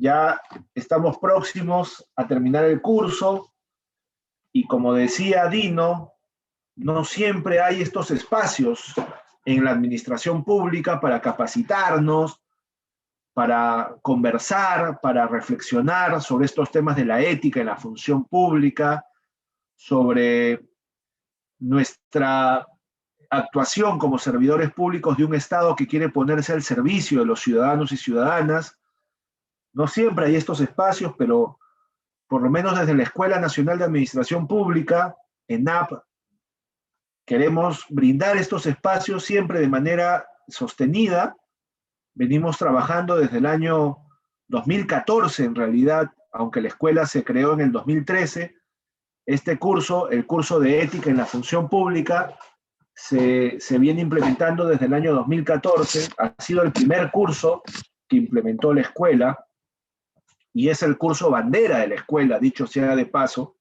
Ya estamos próximos a terminar el curso y como decía Dino, no siempre hay estos espacios en la administración pública para capacitarnos, para conversar, para reflexionar sobre estos temas de la ética en la función pública, sobre nuestra actuación como servidores públicos de un Estado que quiere ponerse al servicio de los ciudadanos y ciudadanas. No siempre hay estos espacios, pero por lo menos desde la Escuela Nacional de Administración Pública, ENAP, queremos brindar estos espacios siempre de manera sostenida. Venimos trabajando desde el año 2014, en realidad, aunque la escuela se creó en el 2013. Este curso, el curso de ética en la función pública, se viene implementando desde el año 2014. Ha sido el primer curso que implementó la escuela y es el curso bandera de la escuela, dicho sea de paso,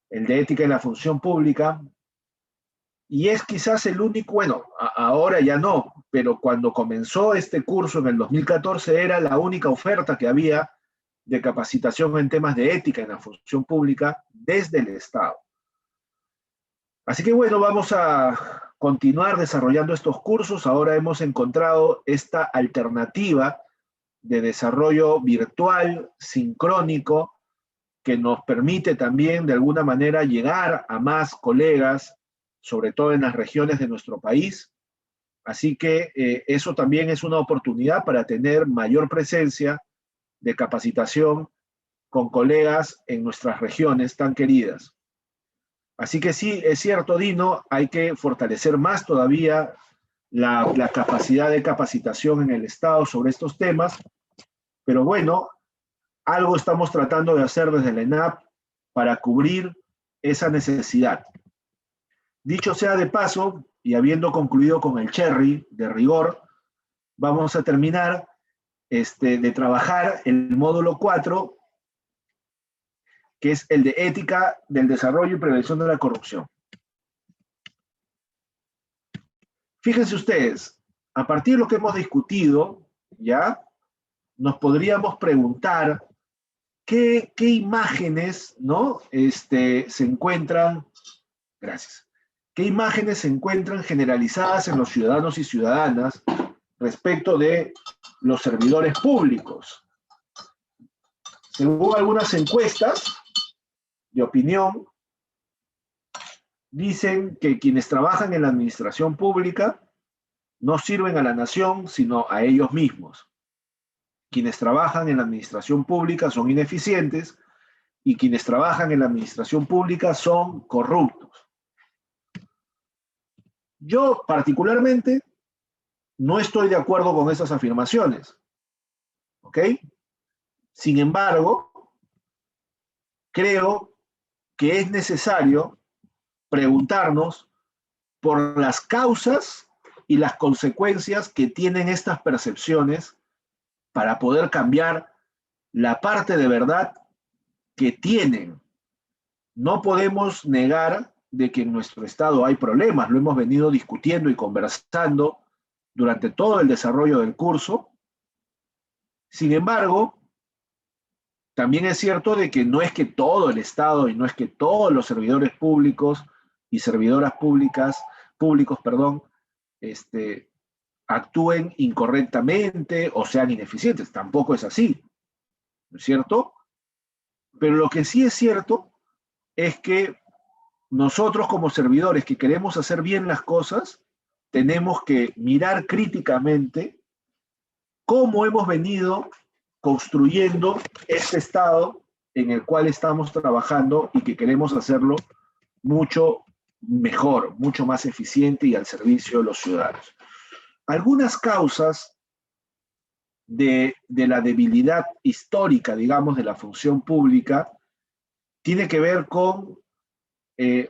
el de ética en la función pública. Y es quizás el único, bueno, ahora ya no, pero cuando comenzó este curso en el 2014 era la única oferta que había de capacitación en temas de ética en la función pública desde el Estado. Así que bueno, vamos a continuar desarrollando estos cursos. Ahora hemos encontrado esta alternativa de desarrollo virtual, sincrónico, que nos permite también de alguna manera llegar a más colegas, sobre todo en las regiones de nuestro país. Así que eso también es una oportunidad para tener mayor presencia de capacitación con colegas en nuestras regiones tan queridas. Así que sí, es cierto, Dino, hay que fortalecer más todavía la capacidad de capacitación en el Estado sobre estos temas, pero bueno, algo estamos tratando de hacer desde la ENAP para cubrir esa necesidad. Dicho sea de paso, y habiendo concluido con el cherry de rigor, vamos a terminar de trabajar el módulo 4, que es el de ética del desarrollo y prevención de la corrupción. Fíjense ustedes, a partir de lo que hemos discutido, ¿ya? Nos podríamos preguntar qué imágenes, ¿no? Se encuentran, gracias, qué imágenes se encuentran generalizadas en los ciudadanos y ciudadanas respecto de los servidores públicos. Según algunas encuestas de opinión, dicen que quienes trabajan en la administración pública no sirven a la nación, sino a ellos mismos. Quienes trabajan en la administración pública son ineficientes y quienes trabajan en la administración pública son corruptos. Yo particularmente no estoy de acuerdo con esas afirmaciones, ¿ok? Sin embargo, creo que es necesario preguntarnos por las causas y las consecuencias que tienen estas percepciones para poder cambiar la parte de verdad que tienen. No podemos negar de que en nuestro Estado hay problemas, lo hemos venido discutiendo y conversando durante todo el desarrollo del curso. Sin embargo, también es cierto de que no es que todo el Estado y no es que todos los servidores públicos y servidoras públicos, actúen incorrectamente o sean ineficientes. Tampoco es así, ¿no es cierto? Pero lo que sí es cierto es que nosotros como servidores que queremos hacer bien las cosas, tenemos que mirar críticamente cómo hemos venido construyendo este Estado en el cual estamos trabajando y que queremos hacerlo mucho mejor, mucho más eficiente y al servicio de los ciudadanos. Algunas causas de la debilidad histórica, digamos, de la función pública, tiene que ver con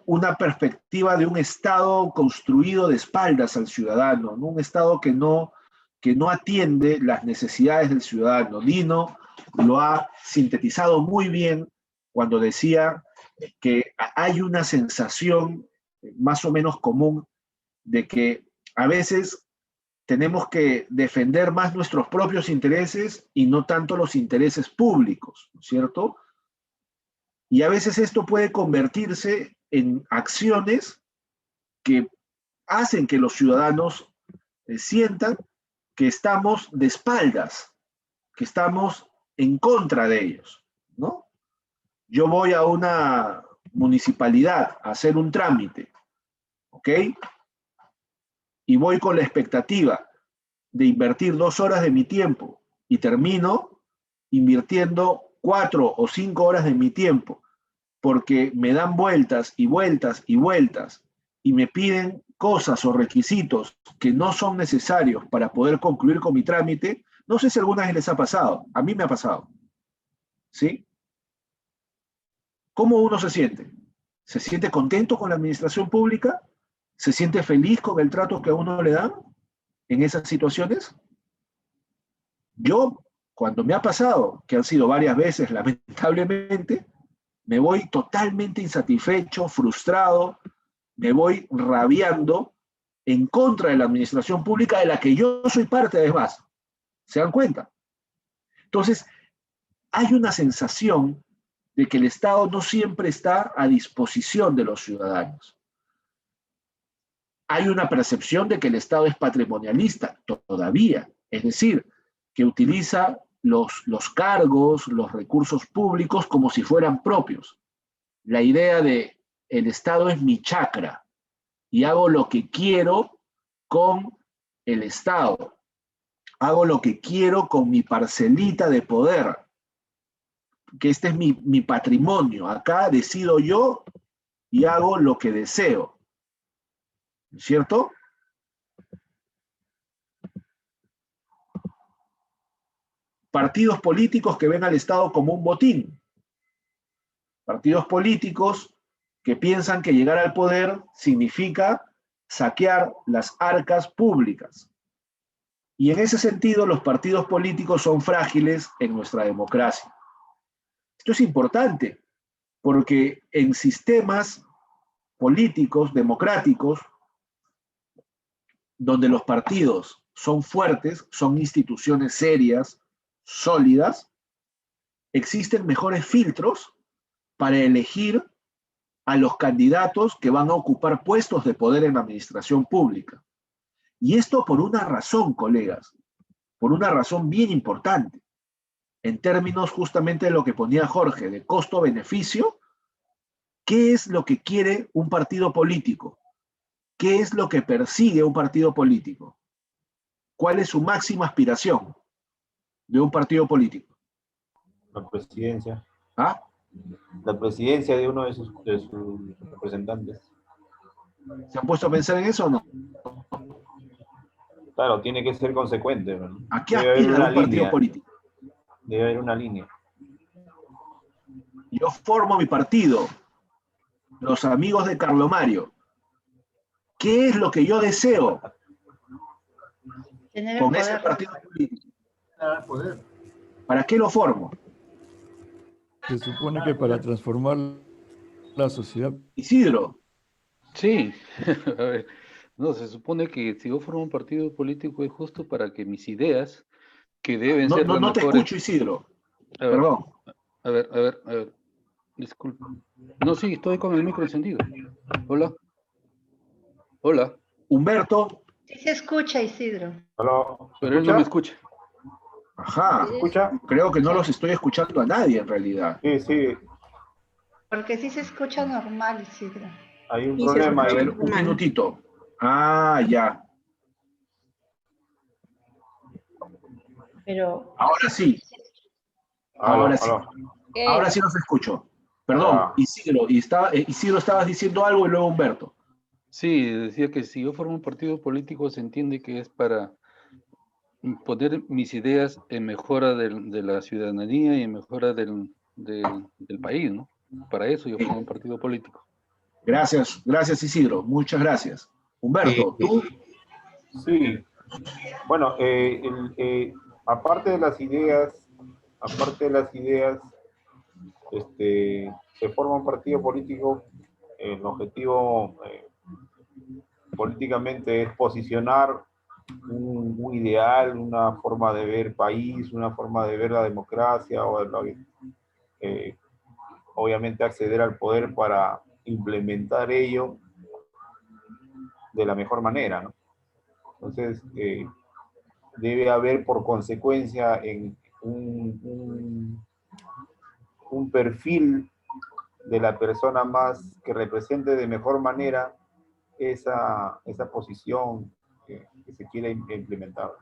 una perspectiva de un Estado construido de espaldas al ciudadano, ¿no? Un Estado que no atiende las necesidades del ciudadano. Dino lo ha sintetizado muy bien cuando decía que hay una sensación más o menos común de que a veces tenemos que defender más nuestros propios intereses y no tanto los intereses públicos, ¿no es cierto? Y a veces esto puede convertirse en acciones que hacen que los ciudadanos sientan que estamos de espaldas, que estamos en contra de ellos, ¿no? Yo voy a una municipalidad a hacer un trámite, ¿ok? Y voy con la expectativa de invertir 2 horas de mi tiempo y termino invirtiendo 4 o 5 horas de mi tiempo porque me dan vueltas y vueltas y vueltas y me piden cosas o requisitos que no son necesarios para poder concluir con mi trámite. No sé si alguna vez les ha pasado, a mí me ha pasado, ¿sí? ¿Cómo uno se siente? ¿Se siente contento con la administración pública? ¿Se siente feliz con el trato que a uno le dan en esas situaciones? Yo, cuando me ha pasado, que han sido varias veces, lamentablemente, me voy totalmente insatisfecho, frustrado, me voy rabiando en contra de la administración pública de la que yo soy parte, además. ¿Se dan cuenta? Entonces, hay una sensación de que el Estado no siempre está a disposición de los ciudadanos. Hay una percepción de que el Estado es patrimonialista todavía, es decir, que utiliza los cargos, los recursos públicos como si fueran propios. La idea de el Estado es mi chacra y hago lo que quiero con el Estado. Hago lo que quiero con mi parcelita de poder, que este es mi patrimonio. Acá decido yo y hago lo que deseo. ¿Cierto? Partidos políticos que ven al Estado como un botín. Partidos políticos que piensan que llegar al poder significa saquear las arcas públicas. Y en ese sentido, los partidos políticos son frágiles en nuestra democracia. Esto es importante porque en sistemas políticos, democráticos, donde los partidos son fuertes, son instituciones serias, sólidas, existen mejores filtros para elegir a los candidatos que van a ocupar puestos de poder en la administración pública. Y esto por una razón, colegas, por una razón bien importante, en términos justamente de lo que ponía Jorge, de costo-beneficio. ¿Qué es lo que quiere un partido político? ¿Qué es lo que persigue un partido político? ¿Cuál es su máxima aspiración de un partido político? La presidencia. ¿Ah? La presidencia de uno de sus representantes. ¿Se han puesto a pensar en eso o no? Claro, tiene que ser consecuente, ¿no? ¿A qué Debe haber aspira una un partido línea. político? Debe haber una línea. Yo formo mi partido, los amigos de Carlomario. ¿Qué es lo que yo deseo con ese partido político? ¿Para qué lo formo? Se supone que para transformar la sociedad. Isidro. Sí, a ver, no, se supone que si yo formo un partido político es justo para que mis ideas, que deben ser las No te mejores. escucho, Isidro. A ver, Perdón. a ver, disculpa. No, sí, estoy con el micro encendido. Hola. Hola, Humberto. Sí se escucha, Isidro. ¿Aló? ¿Se pero él no me escucha? escucha. Ajá. Sí, ¿Escucha? Creo que no los estoy escuchando a nadie en realidad. Sí, sí. porque sí se escucha normal, Isidro. Hay un Sí, se problema A ahí. ver, un minutito. Ah, ya. Pero Ahora sí. Aló, Ahora sí. aló. Ahora sí los escucho. Perdón, Ya. Isidro. Isidro, estabas diciendo algo y luego Humberto. Sí, decía que si yo formo un partido político se entiende que es para poner mis ideas en mejora de la ciudadanía y en mejora del país, ¿no? Para eso yo formo un partido político. Gracias Isidro. Muchas gracias. Humberto, tú. Sí. Bueno, aparte de las ideas, se forma un partido político. El objetivo políticamente es posicionar un ideal, una forma de ver país, una forma de ver la democracia, obviamente acceder al poder para implementar ello de la mejor manera, ¿no? Entonces, debe haber por consecuencia en un perfil de la persona más que represente de mejor manera esa posición que se quiere implementar.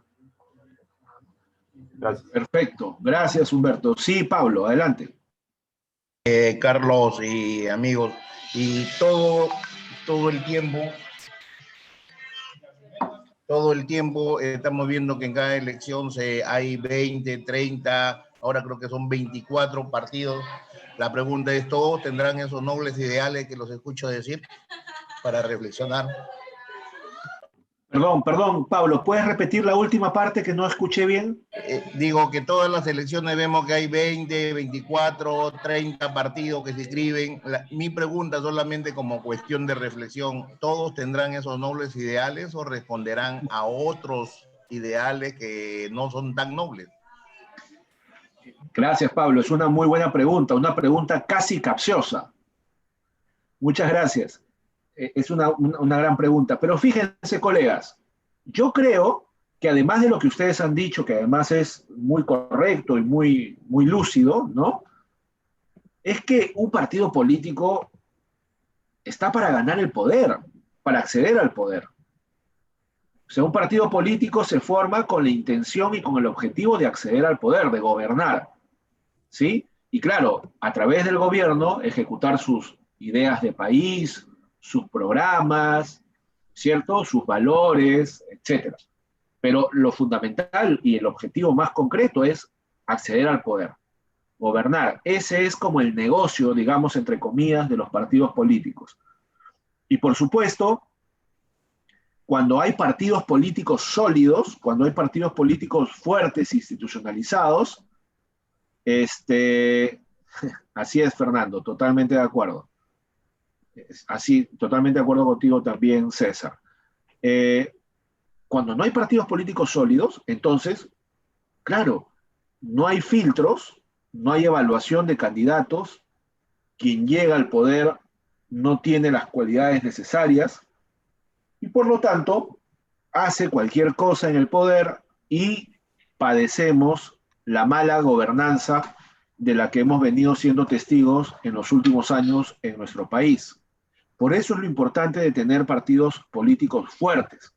Gracias. Perfecto. Gracias, Humberto. Sí, Pablo, adelante. Carlos y amigos, y todo el tiempo estamos viendo que en cada elección hay 20, 30, ahora creo que son 24 partidos. La pregunta es, ¿todos tendrán esos nobles ideales que los escucho decir para reflexionar? Perdón, Pablo, ¿puedes repetir la última parte que no escuché bien? Digo que todas las elecciones vemos que hay 20, 24, 30 partidos que se inscriben. Mi pregunta solamente como cuestión de reflexión, ¿todos tendrán esos nobles ideales o responderán a otros ideales que no son tan nobles? Gracias, Pablo. Es una muy buena pregunta, una pregunta casi capciosa. Muchas gracias. Es una gran pregunta. Pero fíjense, colegas, yo creo que además de lo que ustedes han dicho, que además es muy correcto y muy lúcido, ¿no? Es que un partido político está para ganar el poder, para acceder al poder. O sea, un partido político se forma con la intención y con el objetivo de acceder al poder, de gobernar, ¿sí? Y claro, a través del gobierno, ejecutar sus ideas de país, sus programas, ¿cierto? Sus valores, etcétera. Pero lo fundamental y el objetivo más concreto es acceder al poder, gobernar. Ese es como el negocio, digamos, entre comillas, de los partidos políticos. Y por supuesto, cuando hay partidos políticos sólidos, cuando hay partidos políticos fuertes, institucionalizados, así es, Fernando, totalmente de acuerdo. Así, totalmente de acuerdo contigo también, César. Cuando no hay partidos políticos sólidos, entonces, claro, no hay filtros, no hay evaluación de candidatos, quien llega al poder no tiene las cualidades necesarias y por lo tanto hace cualquier cosa en el poder y padecemos la mala gobernanza de la que hemos venido siendo testigos en los últimos años en nuestro país. Por eso es lo importante de tener partidos políticos fuertes,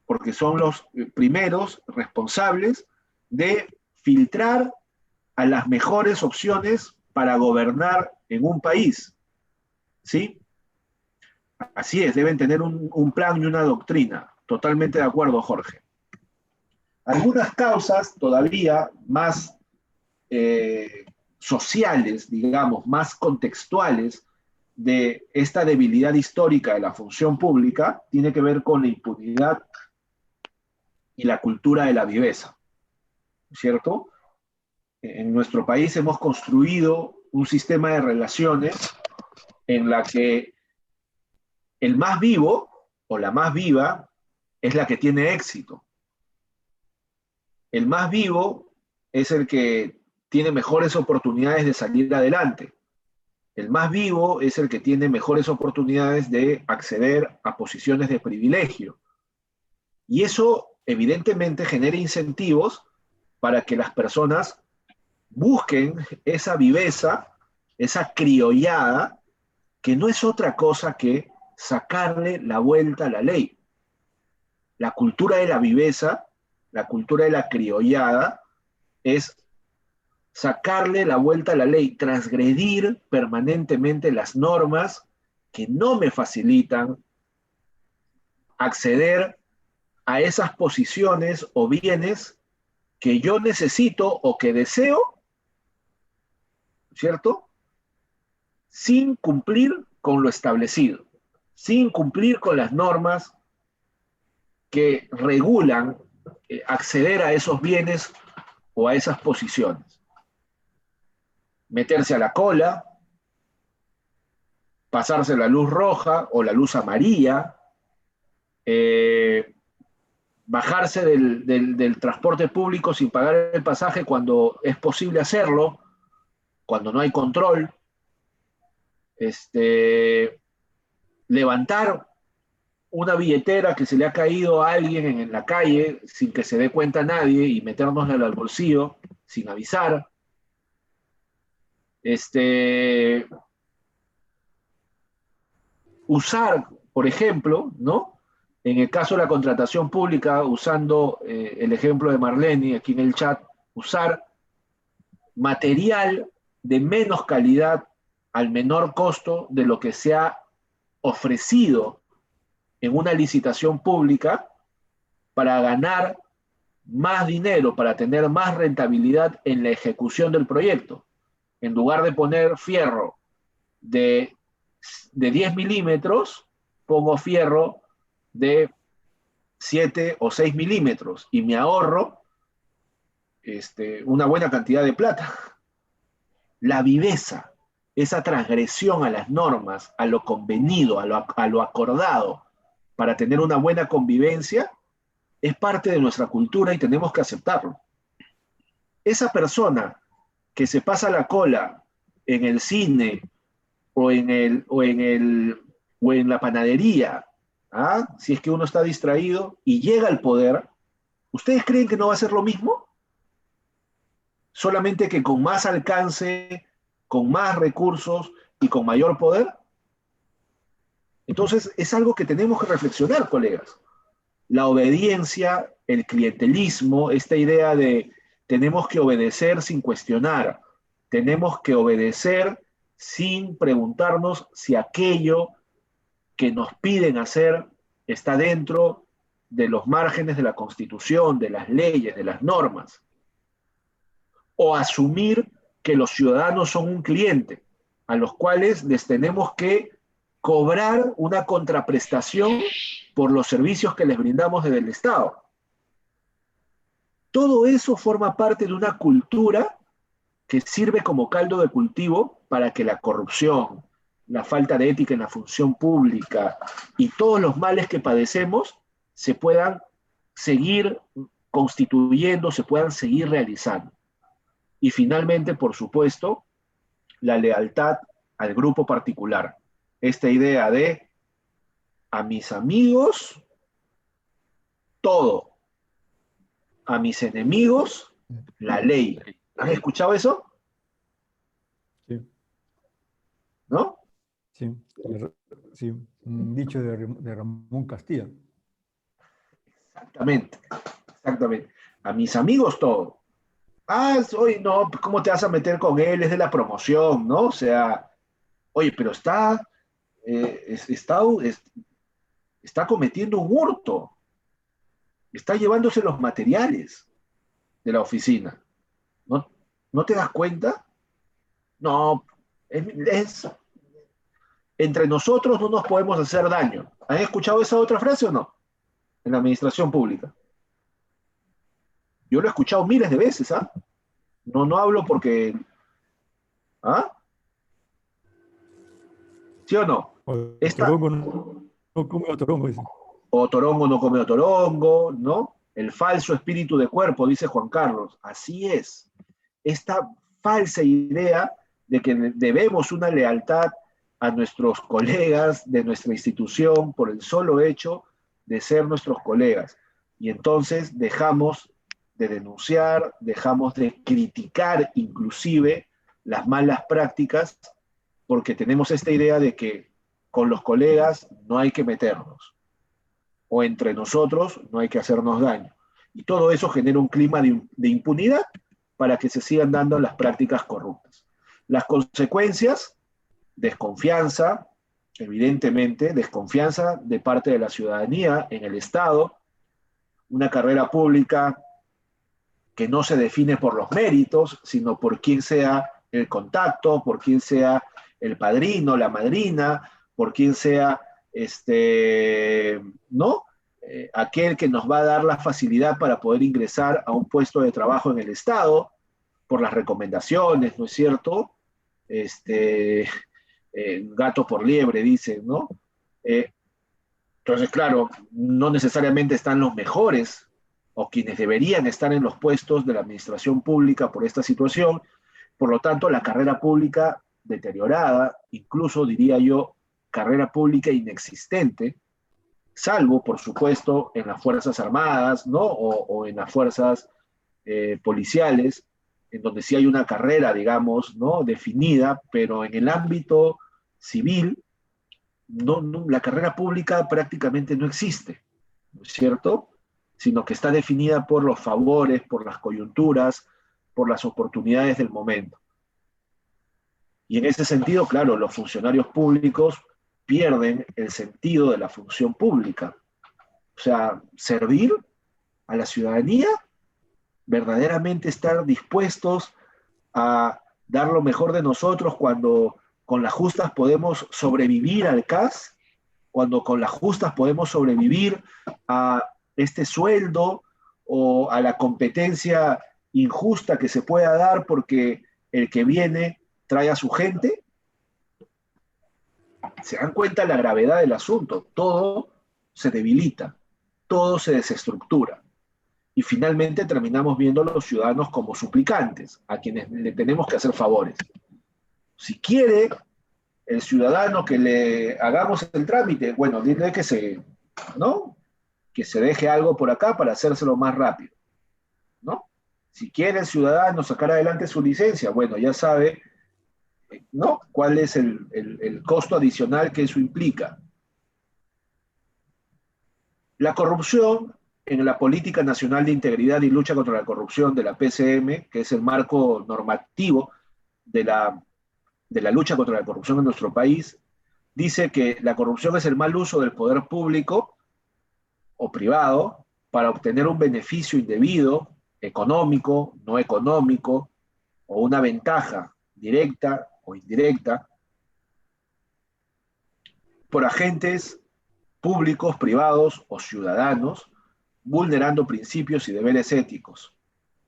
porque son los primeros responsables de filtrar a las mejores opciones para gobernar en un país. ¿Sí? Así es, deben tener un plan y una doctrina. Totalmente de acuerdo, Jorge. Algunas causas todavía más sociales, digamos, más contextuales de esta debilidad histórica de la función pública tiene que ver con la impunidad y la cultura de la viveza, ¿cierto? En nuestro país hemos construido un sistema de relaciones en la que el más vivo o la más viva es la que tiene éxito. El más vivo es el que tiene mejores oportunidades de salir adelante. El más vivo es el que tiene mejores oportunidades de acceder a posiciones de privilegio. Y eso evidentemente genera incentivos para que las personas busquen esa viveza, esa criollada, que no es otra cosa que sacarle la vuelta a la ley. La cultura de la viveza, la cultura de la criollada, es sacarle la vuelta a la ley, transgredir permanentemente las normas que no me facilitan acceder a esas posiciones o bienes que yo necesito o que deseo, ¿cierto? Sin cumplir con lo establecido, sin cumplir con las normas que regulan acceder a esos bienes o a esas posiciones. Meterse a la cola, pasarse la luz roja o la luz amarilla, bajarse del transporte público sin pagar el pasaje cuando es posible hacerlo, cuando no hay control, levantar una billetera que se le ha caído a alguien en la calle sin que se dé cuenta nadie y metérnosla al bolsillo sin avisar, usar, por ejemplo, ¿no? En el caso de la contratación pública, usando el ejemplo de Marlene aquí en el chat, usar material de menos calidad al menor costo de lo que se ha ofrecido en una licitación pública para ganar más dinero, para tener más rentabilidad en la ejecución del proyecto. En lugar de poner fierro de 10 milímetros, pongo fierro de 7 o 6 milímetros y me ahorro una buena cantidad de plata. La viveza, esa transgresión a las normas, a lo convenido, a lo acordado, para tener una buena convivencia, es parte de nuestra cultura y tenemos que aceptarlo. Esa persona que se pasa la cola en el cine o en la panadería, si es que uno está distraído y llega al poder, ¿ustedes creen que no va a ser lo mismo? Solamente que con más alcance, con más recursos y con mayor poder. Entonces es algo que tenemos que reflexionar, colegas. La obediencia, el clientelismo, esta idea de tenemos que obedecer sin cuestionar, tenemos que obedecer sin preguntarnos si aquello que nos piden hacer está dentro de los márgenes de la Constitución, de las leyes, de las normas. O asumir que los ciudadanos son un cliente, a los cuales les tenemos que cobrar una contraprestación por los servicios que les brindamos desde el Estado. Todo eso forma parte de una cultura que sirve como caldo de cultivo para que la corrupción, la falta de ética en la función pública y todos los males que padecemos se puedan seguir constituyendo, se puedan seguir realizando. Y finalmente, por supuesto, la lealtad al grupo particular. Esta idea de a mis amigos, todo. A mis enemigos, la ley. ¿Has escuchado eso? Sí. ¿No? Sí, sí, un dicho de Ramón Castilla. Exactamente, exactamente. A mis amigos todo. Oye, no, ¿cómo te vas a meter con él? Es de la promoción, ¿no? O sea, oye, pero está cometiendo un hurto. Está llevándose los materiales de la oficina. ¿No te das cuenta? No, entre nosotros no nos podemos hacer daño. ¿Han escuchado esa otra frase o no? En la administración pública. Yo lo he escuchado miles de veces, ¿ah? No hablo porque... ¿Ah? ¿Sí o no? Torongo no come otorongo, dice. O torongo no come otorongo, ¿no? El falso espíritu de cuerpo, dice Juan Carlos. Así es. Esta falsa idea de que debemos una lealtad a nuestros colegas de nuestra institución por el solo hecho de ser nuestros colegas. Y entonces dejamos de denunciar, dejamos de criticar inclusive las malas prácticas porque tenemos esta idea de que con los colegas no hay que meternos o entre nosotros no hay que hacernos daño. Y todo eso genera un clima de impunidad para que se sigan dando las prácticas corruptas. Las consecuencias, desconfianza, evidentemente, desconfianza de parte de la ciudadanía en el Estado, una carrera pública que no se define por los méritos, sino por quién sea el contacto, por quién sea el padrino, la madrina, por quién sea ¿no? Aquel que nos va a dar la facilidad para poder ingresar a un puesto de trabajo en el Estado, por las recomendaciones, ¿no es cierto? Gato por liebre, dicen, ¿no? Entonces, claro, no necesariamente están los mejores o quienes deberían estar en los puestos de la administración pública por esta situación. Por lo tanto, la carrera pública deteriorada, incluso diría yo, carrera pública inexistente, salvo, por supuesto, en las Fuerzas Armadas, ¿no? O en las fuerzas policiales, en donde sí hay una carrera, digamos, ¿no? Definida, pero en el ámbito civil, la carrera pública prácticamente no existe, ¿no es cierto? Sino que está definida por los favores, por las coyunturas, por las oportunidades del momento. Y en ese sentido, claro, los funcionarios públicos pierden el sentido de la función pública. O sea, servir a la ciudadanía, verdaderamente estar dispuestos a dar lo mejor de nosotros cuando con las justas podemos sobrevivir al CAS, cuando con las justas podemos sobrevivir a este sueldo o a la competencia injusta que se pueda dar porque el que viene trae a su gente. Se dan cuenta de la gravedad del asunto. Todo se debilita, todo se desestructura. Y finalmente terminamos viendo a los ciudadanos como suplicantes, a quienes le tenemos que hacer favores. Si quiere el ciudadano que le hagamos el trámite, bueno, dile que ¿no? Que se deje algo por acá para hacérselo más rápido, ¿no? Si quiere el ciudadano sacar adelante su licencia, bueno, ya sabe, ¿no? ¿Cuál es el costo adicional que eso implica? La corrupción en la Política Nacional de Integridad y Lucha contra la Corrupción de la PCM, que es el marco normativo de la lucha contra la corrupción en nuestro país, dice que la corrupción es el mal uso del poder público o privado para obtener un beneficio indebido, económico, no económico, o una ventaja directa o indirecta, por agentes públicos, privados o ciudadanos, vulnerando principios y deberes éticos,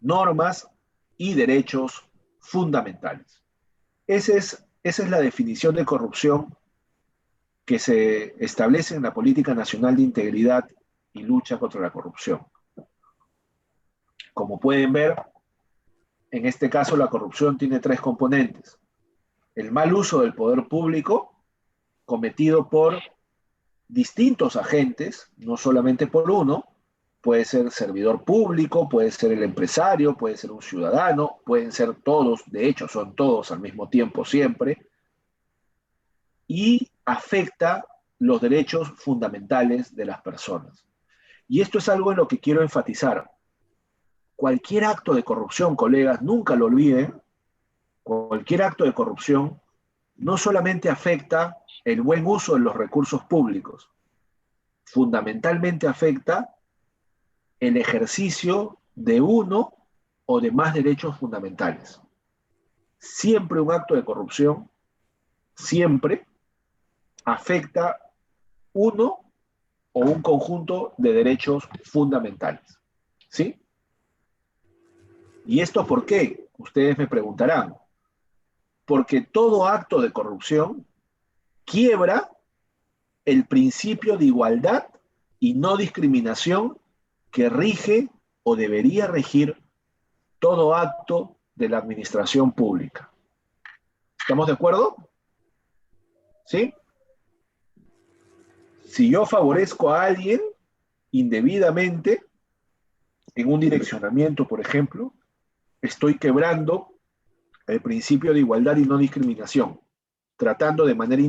normas y derechos fundamentales. Esa es la definición de corrupción que se establece en la Política Nacional de Integridad y Lucha contra la Corrupción. Como pueden ver, en este caso la corrupción tiene tres componentes. El mal uso del poder público, cometido por distintos agentes, no solamente por uno, puede ser el servidor público, puede ser el empresario, puede ser un ciudadano, pueden ser todos, de hecho son todos al mismo tiempo siempre, y afecta los derechos fundamentales de las personas. Y esto es algo en lo que quiero enfatizar. Cualquier acto de corrupción, colegas, nunca lo olviden, cualquier acto de corrupción no solamente afecta el buen uso de los recursos públicos, fundamentalmente afecta el ejercicio de uno o de más derechos fundamentales. Siempre un acto de corrupción, siempre afecta uno o un conjunto de derechos fundamentales. ¿Sí? ¿Y esto por qué? Ustedes me preguntarán. Porque todo acto de corrupción quiebra el principio de igualdad y no discriminación que rige o debería regir todo acto de la administración pública. ¿Estamos de acuerdo? ¿Sí? Si yo favorezco a alguien indebidamente en un direccionamiento, por ejemplo, estoy quebrando el principio de igualdad y no discriminación, tratando de manera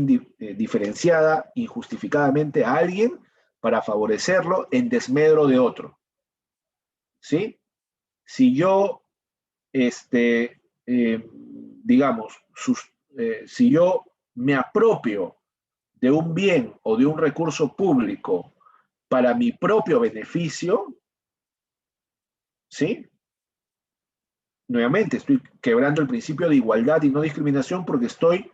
diferenciada, injustificadamente a alguien para favorecerlo en desmedro de otro. ¿Sí? Si yo, digamos, si yo me apropio de un bien o de un recurso público para mi propio beneficio, ¿sí? Nuevamente, estoy quebrando el principio de igualdad y no discriminación porque estoy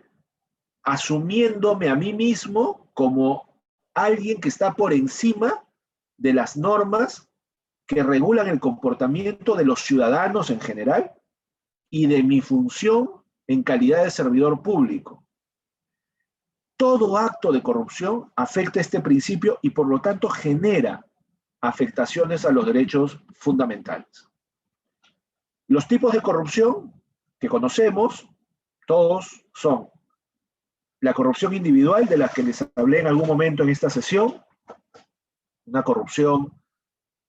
asumiéndome a mí mismo como alguien que está por encima de las normas que regulan el comportamiento de los ciudadanos en general y de mi función en calidad de servidor público. todo acto de corrupción afecta este principio y por lo tanto genera afectaciones a los derechos fundamentales. Los tipos de corrupción que conocemos, todos son la corrupción individual, de la que les hablé en algún momento en esta sesión, una corrupción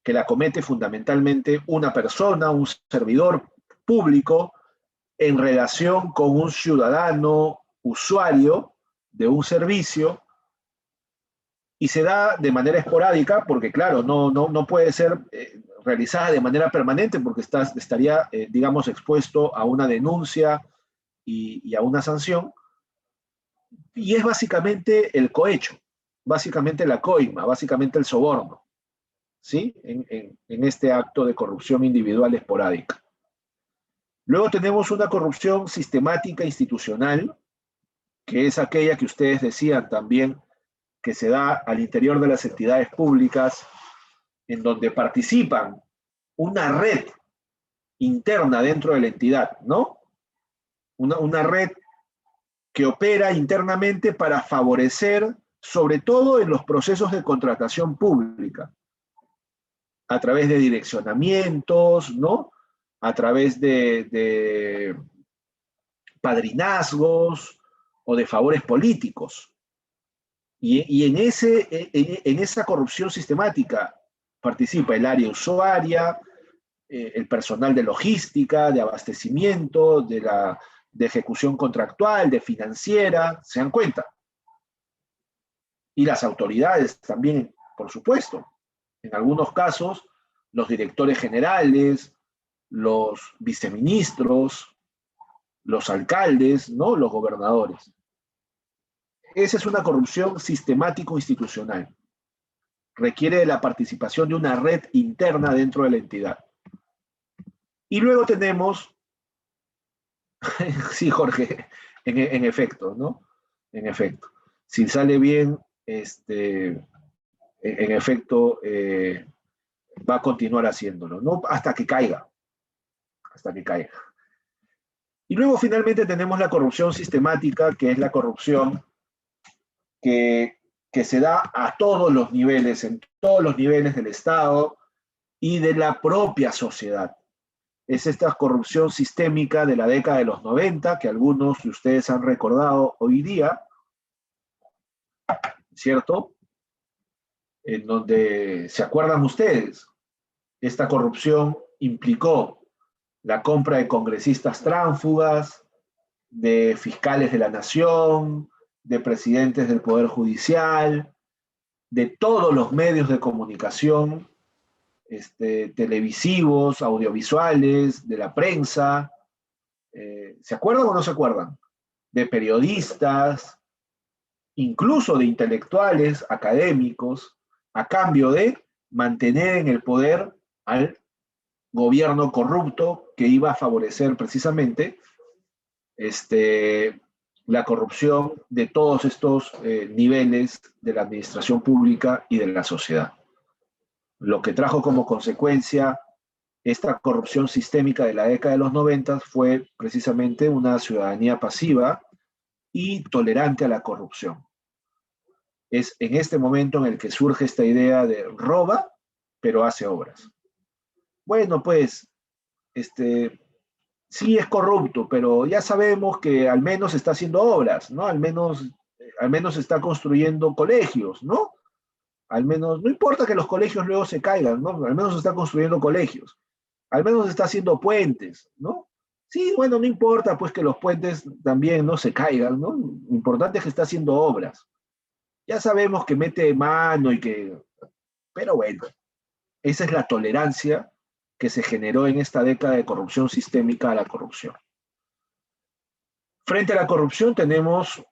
que la comete fundamentalmente una persona, un servidor público, en relación con un ciudadano usuario de un servicio, y se da de manera esporádica, porque claro, no puede ser realizada de manera permanente, porque estaría, digamos, expuesto a una denuncia y a una sanción, y es básicamente el cohecho, básicamente la coima, básicamente el soborno, ¿sí? En este acto de corrupción individual esporádica. Luego tenemos una corrupción sistemática institucional, que es aquella que ustedes decían también, que se da al interior de las entidades públicas, en donde participan una red interna dentro de la entidad, ¿no? Una red que opera internamente para favorecer, sobre todo en los procesos de contratación pública, a través de direccionamientos, ¿no? A través de padrinazgos o de favores políticos. Y en esa corrupción sistemática participa el área usuaria, el personal de logística, de abastecimiento, de ejecución contractual, de financiera, ¿se dan cuenta? Y las autoridades también, por supuesto. En algunos casos, los directores generales, los viceministros, los alcaldes, ¿no? Los gobernadores. Esa es una corrupción sistemático-institucional. Requiere de la participación de una red interna dentro de la entidad. Y luego tenemos, sí, Jorge, en efecto, ¿no? En efecto. Si sale bien, en efecto, va a continuar haciéndolo, ¿no? Hasta que caiga. Hasta que caiga. Y luego finalmente tenemos la corrupción sistemática, que es la corrupción que se da a todos los niveles, en todos los niveles del Estado y de la propia sociedad. Es esta corrupción sistémica de la década de los 90, que algunos de ustedes han recordado hoy día, ¿cierto? En donde, ¿se acuerdan ustedes? Esta corrupción implicó la compra de congresistas tránsfugas, de fiscales de la nación, de presidentes del Poder Judicial, de todos los medios de comunicación, televisivos, audiovisuales, de la prensa. ¿Se acuerdan o no se acuerdan? De periodistas, incluso de intelectuales, académicos, a cambio de mantener en el poder al gobierno corrupto que iba a favorecer precisamente la corrupción de todos estos niveles de la administración pública y de la sociedad. Lo que trajo como consecuencia esta corrupción sistémica de la década de los 90 fue precisamente una ciudadanía pasiva y tolerante a la corrupción. Es en este momento en el que surge esta idea de roba, pero hace obras. Bueno, pues, sí es corrupto, pero ya sabemos que al menos está haciendo obras, ¿no? Al menos está construyendo colegios, ¿no? Al menos, no importa que los colegios luego se caigan, ¿no? Al menos está construyendo colegios. Al menos está haciendo puentes, ¿no? Sí, bueno, no importa pues que los puentes también no se caigan, ¿no? Lo importante es que está haciendo obras. Ya sabemos que mete mano y que... Pero bueno, esa es la tolerancia que se generó en esta década de corrupción sistémica a la corrupción. Frente a la corrupción tenemos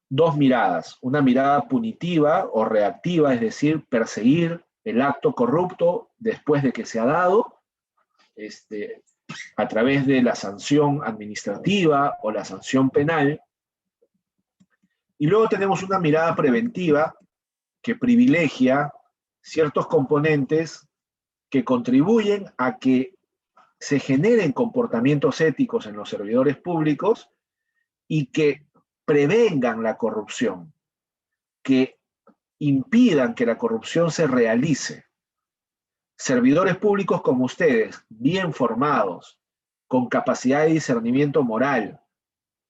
dos miradas. Una mirada punitiva o reactiva, es decir, perseguir el acto corrupto después de que se ha dado, a través de la sanción administrativa o la sanción penal. Y luego tenemos una mirada preventiva que privilegia ciertos componentes que contribuyen a que se generen comportamientos éticos en los servidores públicos y que prevengan la corrupción, que impidan que la corrupción se realice. Servidores públicos como ustedes, bien formados, con capacidad de discernimiento moral,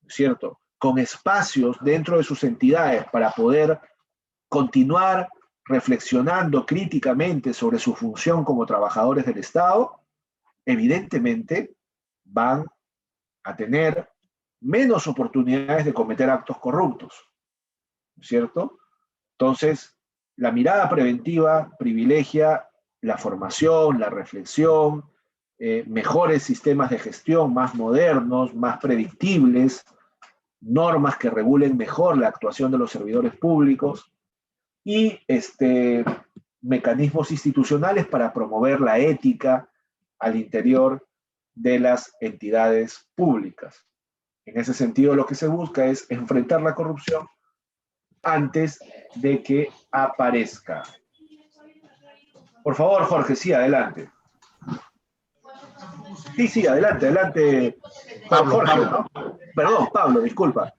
¿cierto? Con espacios dentro de sus entidades para poder continuar reflexionando críticamente sobre su función como trabajadores del Estado, evidentemente van a tener menos oportunidades de cometer actos corruptos, ¿cierto? Entonces, la mirada preventiva privilegia la formación, la reflexión, mejores sistemas de gestión más modernos, más predictibles, normas que regulen mejor la actuación de los servidores públicos y mecanismos institucionales para promover la ética al interior de las entidades públicas. En ese sentido, lo que se busca es enfrentar la corrupción antes de que aparezca. Por favor, Jorge, sí, adelante. Sí, adelante, adelante. Pablo, Jorge, Pablo. ¿no? Perdón, Pablo, disculpa.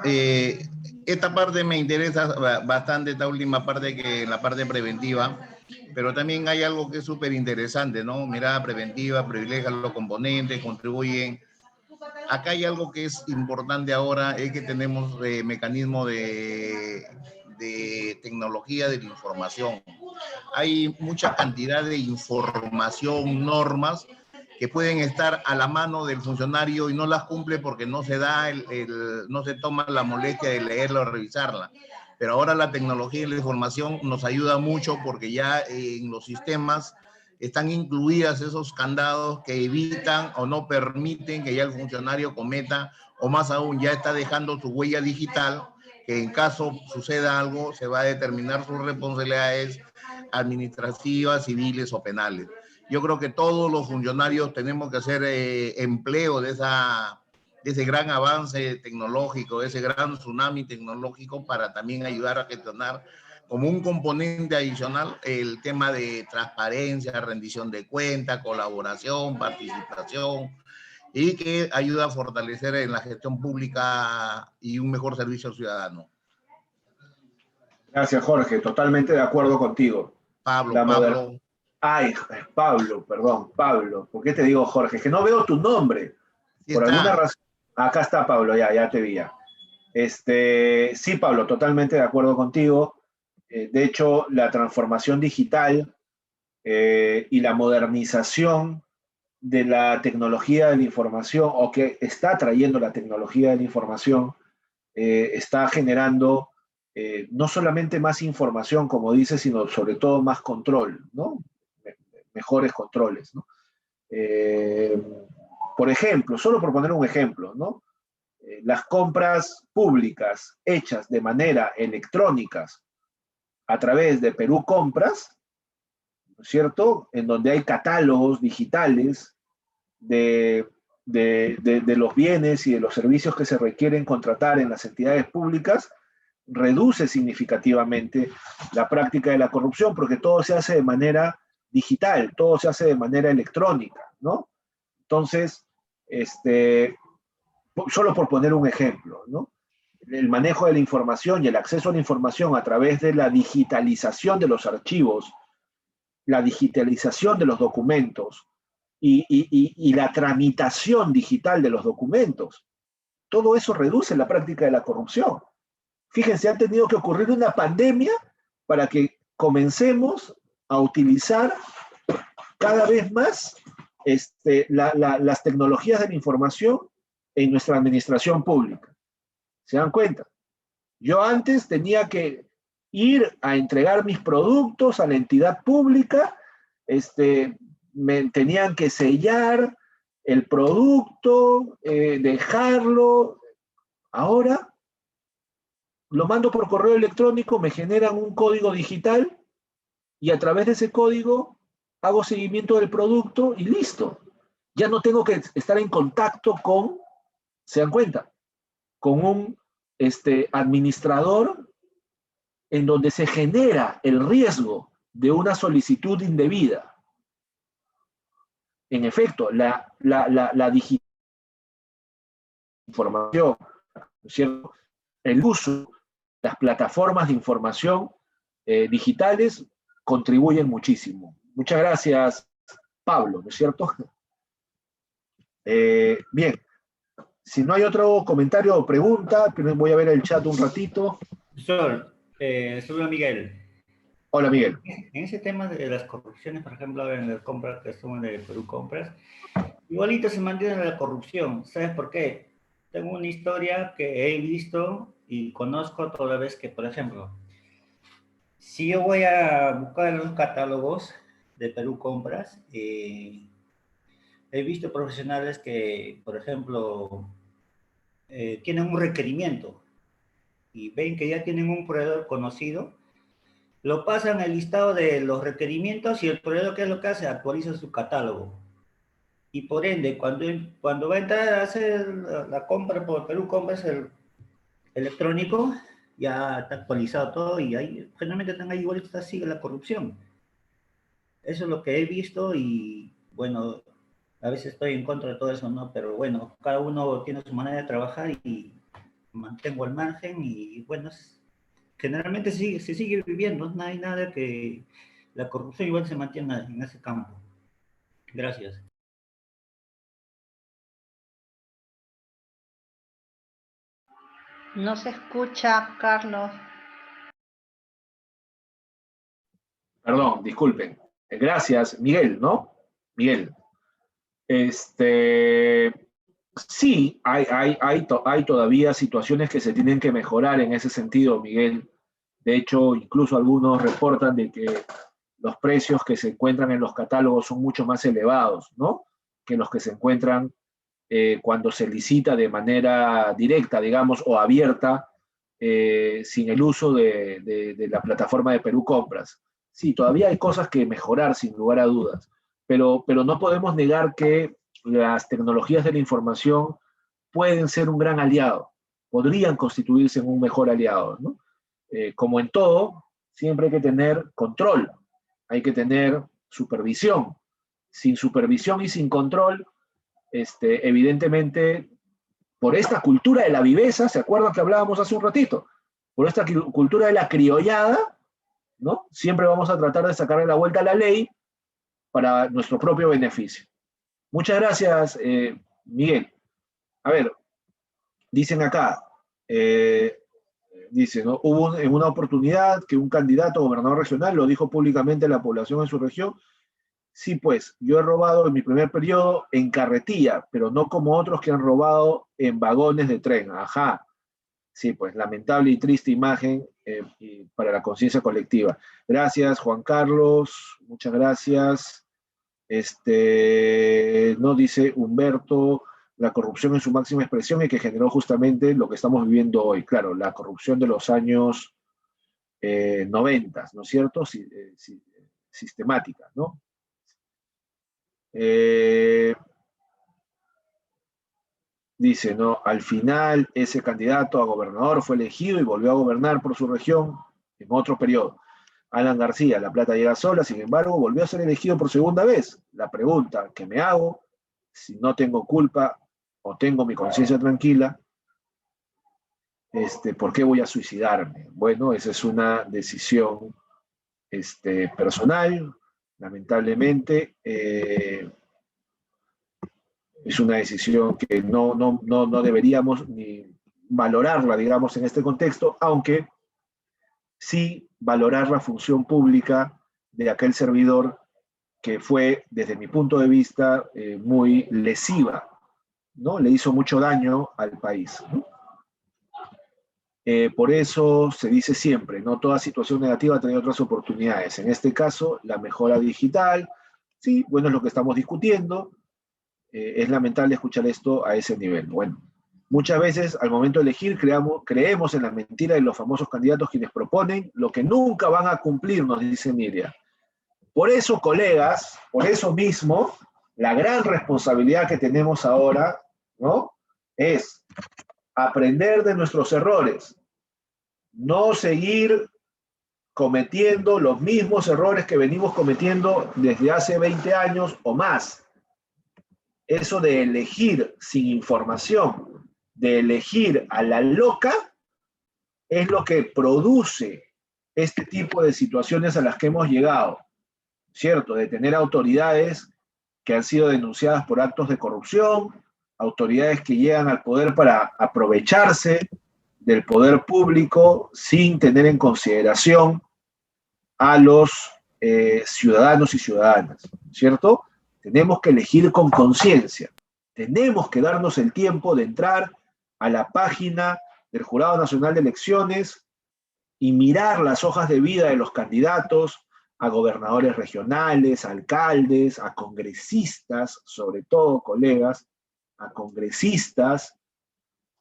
Esta parte me interesa bastante, esta última parte, que la parte preventiva, pero también hay algo que es súper interesante, ¿no? Mirada preventiva, privilegia los componentes, contribuyen. Acá hay algo que es importante ahora, es que tenemos mecanismo de tecnología de la información. Hay mucha cantidad de información, normas, que pueden estar a la mano del funcionario y no las cumple porque no se da no se toma la molestia de leerla o revisarla. Pero ahora la tecnología y la información nos ayuda mucho porque ya en los sistemas están incluidas esos candados que evitan o no permiten que ya el funcionario cometa, o más aún ya está dejando su huella digital, que en caso suceda algo se va a determinar sus responsabilidades administrativas, civiles o penales. Yo creo que todos los funcionarios tenemos que hacer empleo de ese gran avance tecnológico, de ese gran tsunami tecnológico, para también ayudar a gestionar como un componente adicional el tema de transparencia, rendición de cuentas, colaboración, participación, y que ayuda a fortalecer en la gestión pública y un mejor servicio al ciudadano. Gracias, Jorge, totalmente de acuerdo contigo. Pablo. Ay, Pablo, perdón, Pablo. ¿Por qué te digo Jorge? Es que no veo tu nombre. Sí, Por está. alguna razón. Acá está Pablo, ya te vi. Ya. Sí, Pablo, totalmente de acuerdo contigo. De hecho, la transformación digital y la modernización de la tecnología de la información, o que está trayendo la tecnología de la información, está generando no solamente más información, como dice, sino sobre todo más control, ¿no? Mejores controles, ¿no? Por ejemplo, solo por poner un ejemplo, ¿no? Las compras públicas hechas de manera electrónica a través de Perú Compras, ¿no es cierto? En donde hay catálogos digitales de los bienes y de los servicios que se requieren contratar en las entidades públicas, reduce significativamente la práctica de la corrupción, porque todo se hace de manera digital, todo se hace de manera electrónica, ¿no? Entonces, solo por poner un ejemplo, ¿no? El manejo de la información y el acceso a la información a través de la digitalización de los archivos, la digitalización de los documentos y la tramitación digital de los documentos, todo eso reduce la práctica de la corrupción. Fíjense, ha tenido que ocurrir una pandemia para que comencemos a utilizar cada vez más las tecnologías de la información en nuestra administración pública. ¿Se dan cuenta? Yo antes tenía que ir a entregar mis productos a la entidad pública, me tenían que sellar el producto, dejarlo. Ahora lo mando por correo electrónico, me generan un código digital y a través de ese código hago seguimiento del producto y listo. Ya no tengo que estar en contacto con, ¿se dan cuenta? Con un administrador en donde se genera el riesgo de una solicitud indebida. En efecto, la información, ¿cierto? el uso de las plataformas de información digitales contribuyen muchísimo. Muchas gracias, Pablo, ¿no es cierto? Bien, si no hay otro comentario o pregunta, voy a ver el chat un ratito. Profesor, soy Miguel. Hola, Miguel. En ese tema de las corrupciones, por ejemplo, en las compras que son de Perú Compras, igualito se mantiene la corrupción. ¿Sabes por qué? Tengo una historia que he visto y conozco toda vez que, por ejemplo, si yo voy a buscar los catálogos de Perú Compras, he visto profesionales que, por ejemplo, tienen un requerimiento y ven que ya tienen un proveedor conocido, lo pasan al listado de los requerimientos y el proveedor, ¿qué es lo que hace? Actualiza su catálogo. Y por ende, cuando va a entrar a hacer la compra por Perú Compras el electrónico, ya está actualizado todo y ahí generalmente están ahí igual, sigue la corrupción. Eso es lo que he visto y bueno, a veces estoy en contra de todo eso, ¿no? Pero bueno, cada uno tiene su manera de trabajar y mantengo al margen y bueno, generalmente se sigue viviendo, no hay nada que la corrupción igual se mantiene en ese campo. Gracias. No se escucha, Carlos. Perdón, disculpen. Gracias, Miguel, ¿no? Miguel. Sí, hay todavía situaciones que se tienen que mejorar en ese sentido, Miguel. De hecho, incluso algunos reportan de que los precios que se encuentran en los catálogos son mucho más elevados, ¿no? Que los que se encuentran cuando se licita de manera directa, digamos, o abierta, sin el uso de la plataforma de Perú Compras. Sí, todavía hay cosas que mejorar, sin lugar a dudas, pero no podemos negar que las tecnologías de la información pueden ser un gran aliado, podrían constituirse en un mejor aliado, ¿no? Como en todo, siempre hay que tener control, hay que tener supervisión. Sin supervisión y sin control, evidentemente, por esta cultura de la viveza, ¿se acuerdan que hablábamos hace un ratito? Por esta cultura de la criollada, ¿no? Siempre vamos a tratar de sacarle la vuelta a la ley para nuestro propio beneficio. Muchas gracias, Miguel. A ver, dicen acá, dice, ¿no? Hubo en una oportunidad que un candidato a gobernador regional lo dijo públicamente a la población en su región. Sí, pues, yo he robado en mi primer periodo en carretilla, pero no como otros que han robado en vagones de tren. Ajá. Sí, pues, lamentable y triste imagen para la conciencia colectiva. Gracias, Juan Carlos. Muchas gracias. No dice Humberto, la corrupción en su máxima expresión y que generó justamente lo que estamos viviendo hoy. Claro, la corrupción de los años 90, ¿no es cierto? Sistemática, ¿no? Dice, ¿no? Al final ese candidato a gobernador fue elegido y volvió a gobernar por su región en otro periodo. Alan García, la plata llega sola, sin embargo, volvió a ser elegido por segunda vez. La pregunta que me hago, si no tengo culpa o tengo mi conciencia tranquila, ¿por qué voy a suicidarme? Bueno, esa es una decisión personal, lamentablemente. Es una decisión que no deberíamos ni valorarla, digamos, en este contexto, aunque sí valorar la función pública de aquel servidor que fue, desde mi punto de vista, muy lesiva, ¿no? Le hizo mucho daño al país, ¿no? Por eso se dice siempre, no toda situación negativa trae otras oportunidades. En este caso, la mejora digital, sí, bueno, es lo que estamos discutiendo. Es lamentable escuchar esto a ese nivel. Bueno, muchas veces al momento de elegir creemos en la mentira de los famosos candidatos quienes proponen lo que nunca van a cumplir, nos dice Miriam. Por eso, colegas, por eso mismo, la gran responsabilidad que tenemos ahora, ¿no? Es aprender de nuestros errores, no seguir cometiendo los mismos errores que venimos cometiendo desde hace 20 años o más. Eso de elegir sin información, de elegir a la loca, es lo que produce este tipo de situaciones a las que hemos llegado, ¿cierto? De tener autoridades que han sido denunciadas por actos de corrupción, autoridades que llegan al poder para aprovecharse del poder público sin tener en consideración a los ciudadanos y ciudadanas, ¿cierto? Tenemos que elegir con conciencia. Tenemos que darnos el tiempo de entrar a la página del Jurado Nacional de Elecciones y mirar las hojas de vida de los candidatos a gobernadores regionales, a alcaldes, a congresistas, sobre todo, colegas, a congresistas,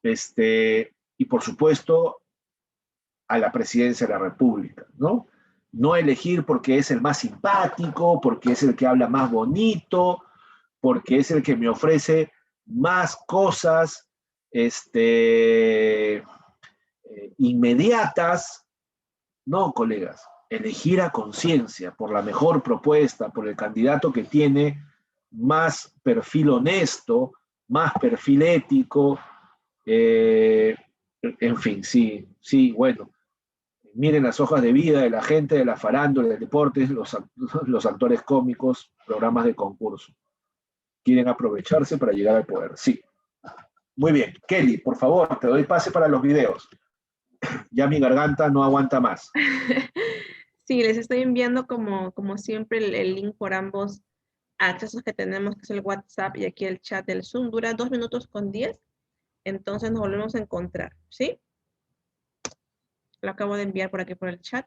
y por supuesto a la presidencia de la República, ¿no? No elegir porque es el más simpático, porque es el que habla más bonito, porque es el que me ofrece más cosas inmediatas. No, colegas, elegir a conciencia por la mejor propuesta, por el candidato que tiene más perfil honesto, más perfil ético, en fin, sí, bueno. Miren las hojas de vida de la gente, de la farándula, del deporte, los actores cómicos, programas de concurso. Quieren aprovecharse para llegar al poder. Sí. Muy bien. Kelly, por favor, te doy pase para los videos. Ya mi garganta no aguanta más. Sí, les estoy enviando como siempre el link por ambos accesos que tenemos, que es el WhatsApp y aquí el chat del Zoom. Dura 2 minutos con 10. Entonces nos volvemos a encontrar, ¿sí? Lo acabo de enviar por aquí por el chat.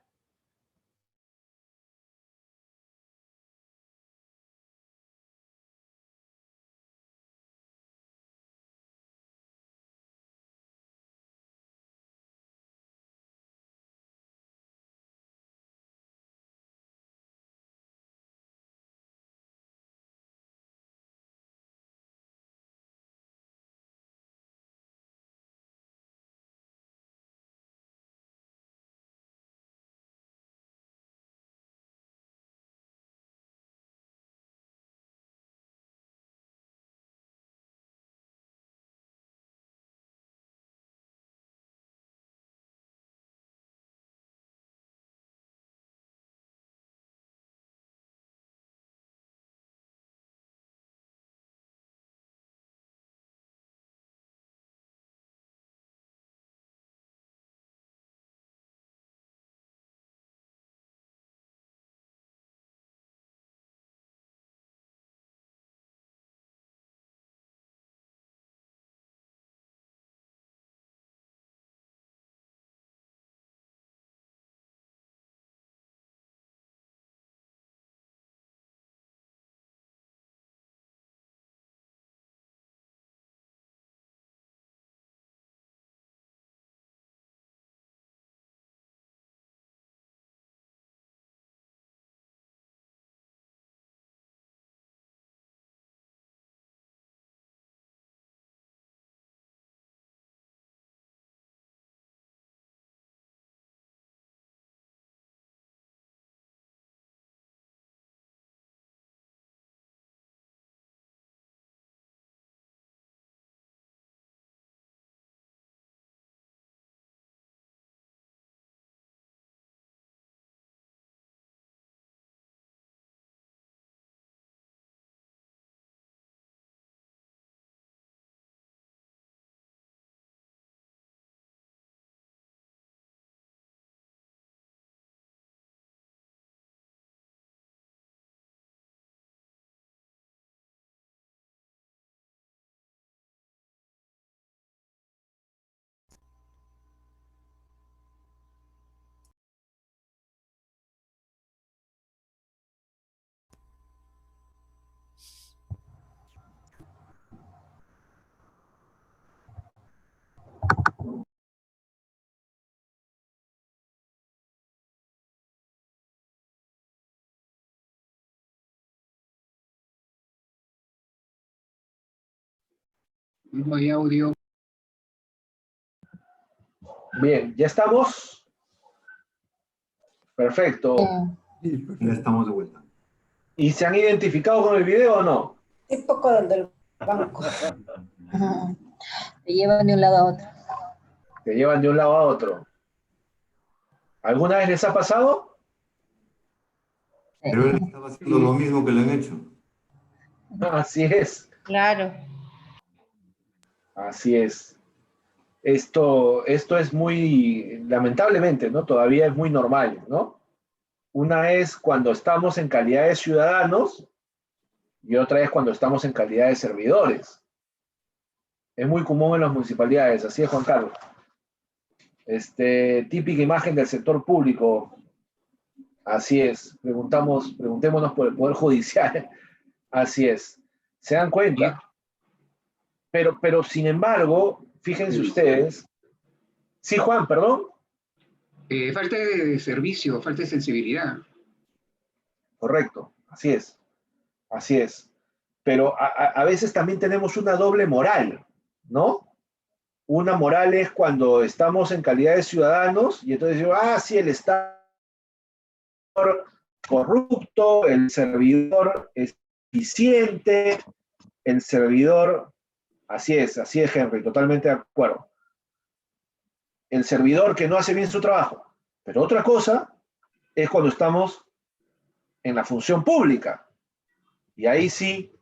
No hay audio. Bien, ¿ya estamos? Perfecto. Ya estamos de vuelta. ¿Y se han identificado con el video o no? Es poco del banco. Te llevan de un lado a otro. Te llevan de un lado a otro. ¿Alguna vez les ha pasado? Pero él estaba haciendo lo mismo que le han hecho. Así es, Claro. así es. Esto es muy, lamentablemente, ¿no? Todavía es muy normal, ¿no? Una es cuando estamos en calidad de ciudadanos y otra es cuando estamos en calidad de servidores. Es muy común en las municipalidades, así es, Juan Carlos. Típica imagen del sector público, así es. Preguntémonos por el Poder Judicial, así es. ¿Se dan Y, cuenta? Pero sin embargo, fíjense sí. ustedes. Sí, Juan, perdón. Falta de servicio, falta de sensibilidad. Correcto, así es, así es. Pero a veces también tenemos una doble moral, ¿no? Una moral es cuando estamos en calidad de ciudadanos y entonces digo, sí, el Estado corrupto, el servidor es eficiente, el servidor, así es, Henry, totalmente de acuerdo. El servidor que no hace bien su trabajo. Pero otra cosa es cuando estamos en la función pública. Y ahí sí,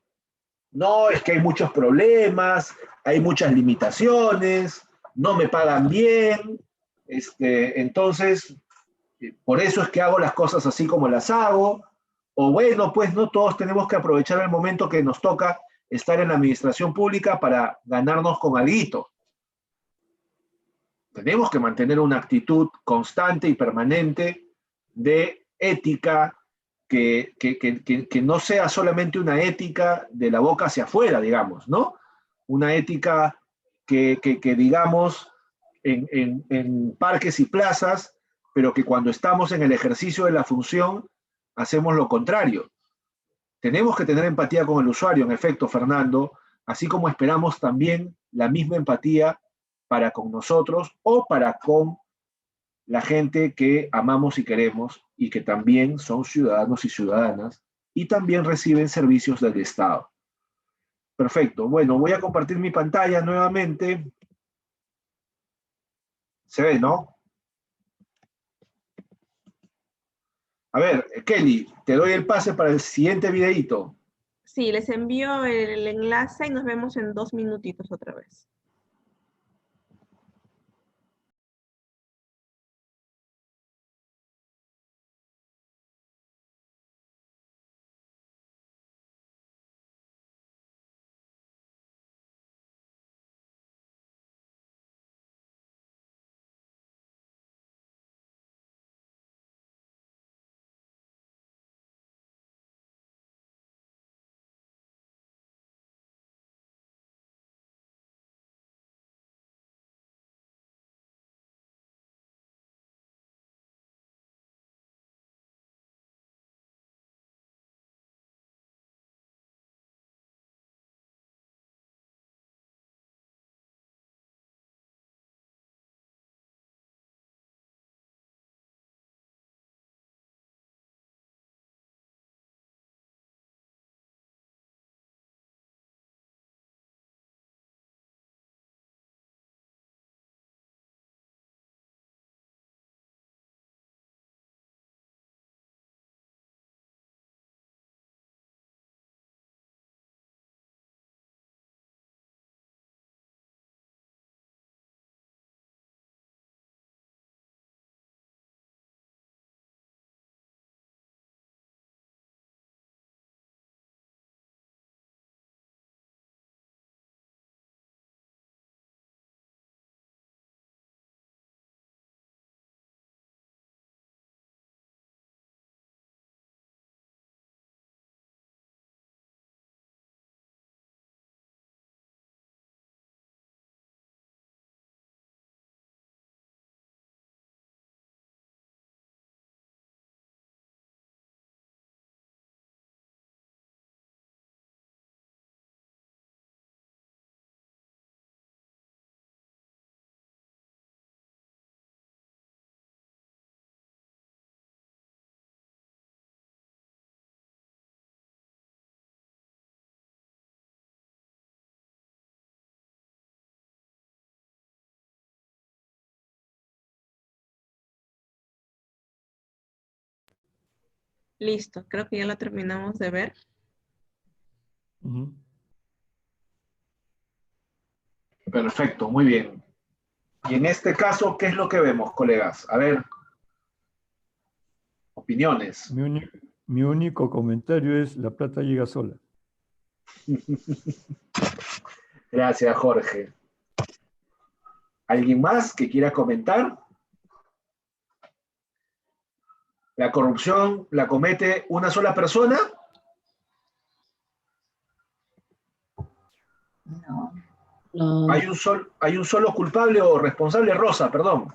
no, es que hay muchos problemas, hay muchas limitaciones, no me pagan bien, entonces, por eso es que hago las cosas así como las hago, o bueno, pues no todos tenemos que aprovechar el momento que nos toca estar en la administración pública para ganarnos con alguito. Tenemos que mantener una actitud constante y permanente de ética, que no sea solamente una ética de la boca hacia afuera, digamos, ¿no? Una ética que digamos en parques y plazas, pero que cuando estamos en el ejercicio de la función hacemos lo contrario. Tenemos que tener empatía con el usuario, en efecto, Fernando, así como esperamos también la misma empatía para con nosotros o para con la gente que amamos y queremos y que también son ciudadanos y ciudadanas y también reciben servicios del Estado. Perfecto. Bueno, voy a compartir mi pantalla nuevamente. Se ve, ¿no? A ver, Kelly, te doy el pase para el siguiente videíto. Sí, les envío el enlace y nos vemos en 2 minutitos otra vez. Listo, creo que ya lo terminamos de ver. Ujú. Perfecto, muy bien. Y en este caso, ¿qué es lo que vemos, colegas? A ver, opiniones. Mi único comentario es: la plata llega sola. Gracias, Jorge. ¿Alguien más que quiera comentar? ¿La corrupción la comete una sola persona? No. ¿Hay un solo culpable o responsable? Rosa, perdón.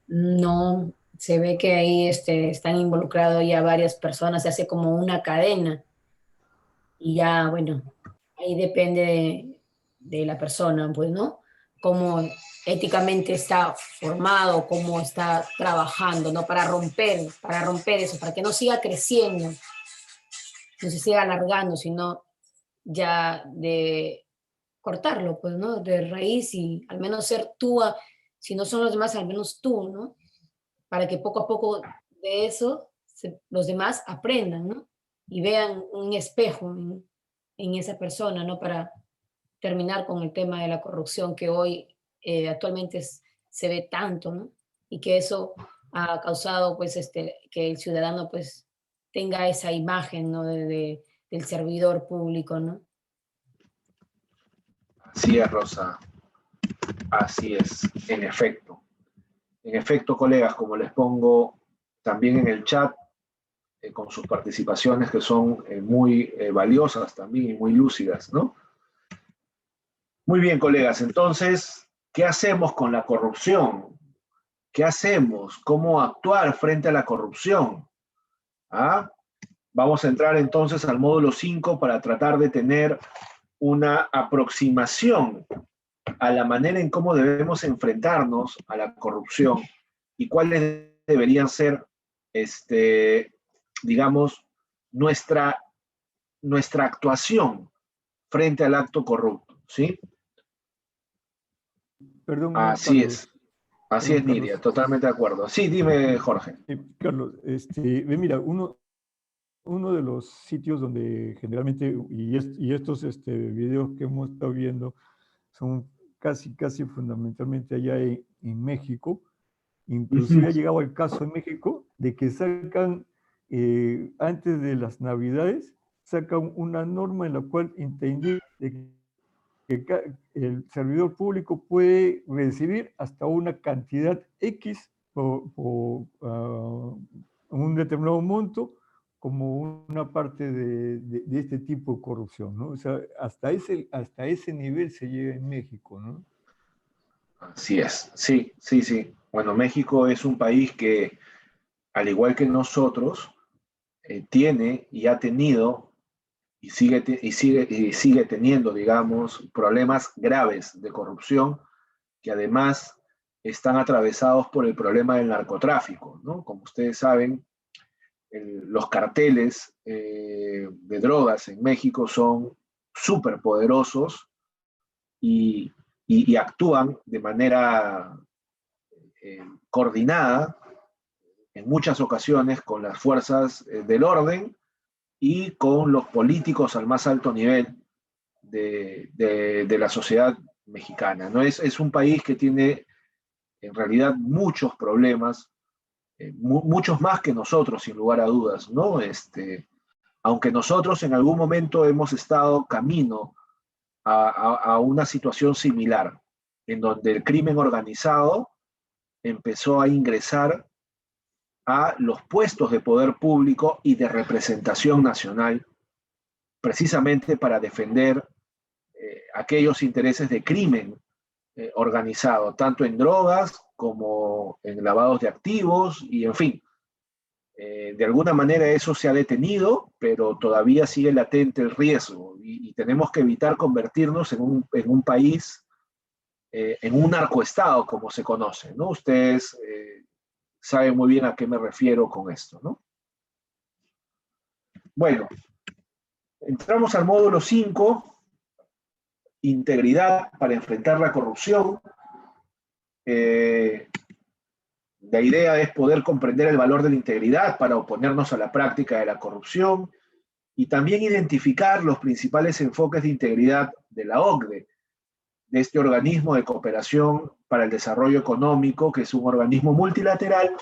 No, se ve que ahí están involucrados ya varias personas, se hace como una cadena y ya, bueno, ahí depende de la persona, pues, ¿no? Cómo éticamente está formado, cómo está trabajando, ¿no? Para romper eso, para que no siga creciendo, no se siga alargando, sino ya de cortarlo, pues, ¿no? De raíz y al menos ser tú, si no son los demás, al menos tú, ¿no? Para que poco a poco de eso los demás aprendan, ¿no? Y vean un espejo en esa persona, ¿no? Para terminar con el tema de la corrupción que hoy actualmente se ve tanto, ¿no? Y que eso ha causado, pues, que el ciudadano, pues, tenga esa imagen, ¿no? Del servidor público, ¿no? Así es, Rosa. Así es, en efecto. En efecto, colegas, como les pongo también en el chat, con sus participaciones que son muy valiosas también y muy lúcidas, ¿no? Muy bien, colegas, entonces, ¿qué hacemos con la corrupción? ¿Qué hacemos? ¿Cómo actuar frente a la corrupción? ¿Ah? Vamos a entrar entonces al módulo 5 para tratar de tener una aproximación a la manera en cómo debemos enfrentarnos a la corrupción y cuáles deberían ser, digamos, nuestra actuación frente al acto corrupto, ¿sí? Perdón, Así Carlos. es. Así es, Carlos. Nidia, totalmente de acuerdo. Sí, dime, Jorge. Carlos, mira, uno de los sitios donde generalmente, y estos videos que hemos estado viendo son casi fundamentalmente allá en México. Inclusive ha llegado el caso en México de que sacan, antes de las Navidades, sacan una norma en la cual intendí que el servidor público puede recibir hasta una cantidad X por un determinado monto como una parte de este tipo de corrupción, ¿no? O sea, hasta ese nivel se llega en México, ¿no? Así es, sí, sí, sí. Bueno, México es un país que, al igual que nosotros, tiene y ha tenido y sigue teniendo, digamos, problemas graves de corrupción que además están atravesados por el problema del narcotráfico, ¿no? Como ustedes saben, los carteles de drogas en México son súper poderosos y actúan de manera coordinada en muchas ocasiones con las fuerzas del orden y con los políticos al más alto nivel de la sociedad mexicana, ¿no? Es un país que tiene en realidad muchos problemas, muchos más que nosotros, sin lugar a dudas, ¿no? Aunque nosotros en algún momento hemos estado camino a una situación similar, en donde el crimen organizado empezó a ingresar a los puestos de poder público y de representación nacional, precisamente para defender aquellos intereses de crimen organizado, tanto en drogas como en lavados de activos y en fin. De alguna manera eso se ha detenido, pero todavía sigue latente el riesgo y tenemos que evitar convertirnos en un país, en un narcoestado, como se conoce, ¿no? Ustedes saben muy bien a qué me refiero con esto, ¿no? Bueno, entramos al módulo 5, integridad para enfrentar la corrupción. La idea es poder comprender el valor de la integridad para oponernos a la práctica de la corrupción y también identificar los principales enfoques de integridad de la OCDE, de este organismo de cooperación para el desarrollo económico, que es un organismo multilateral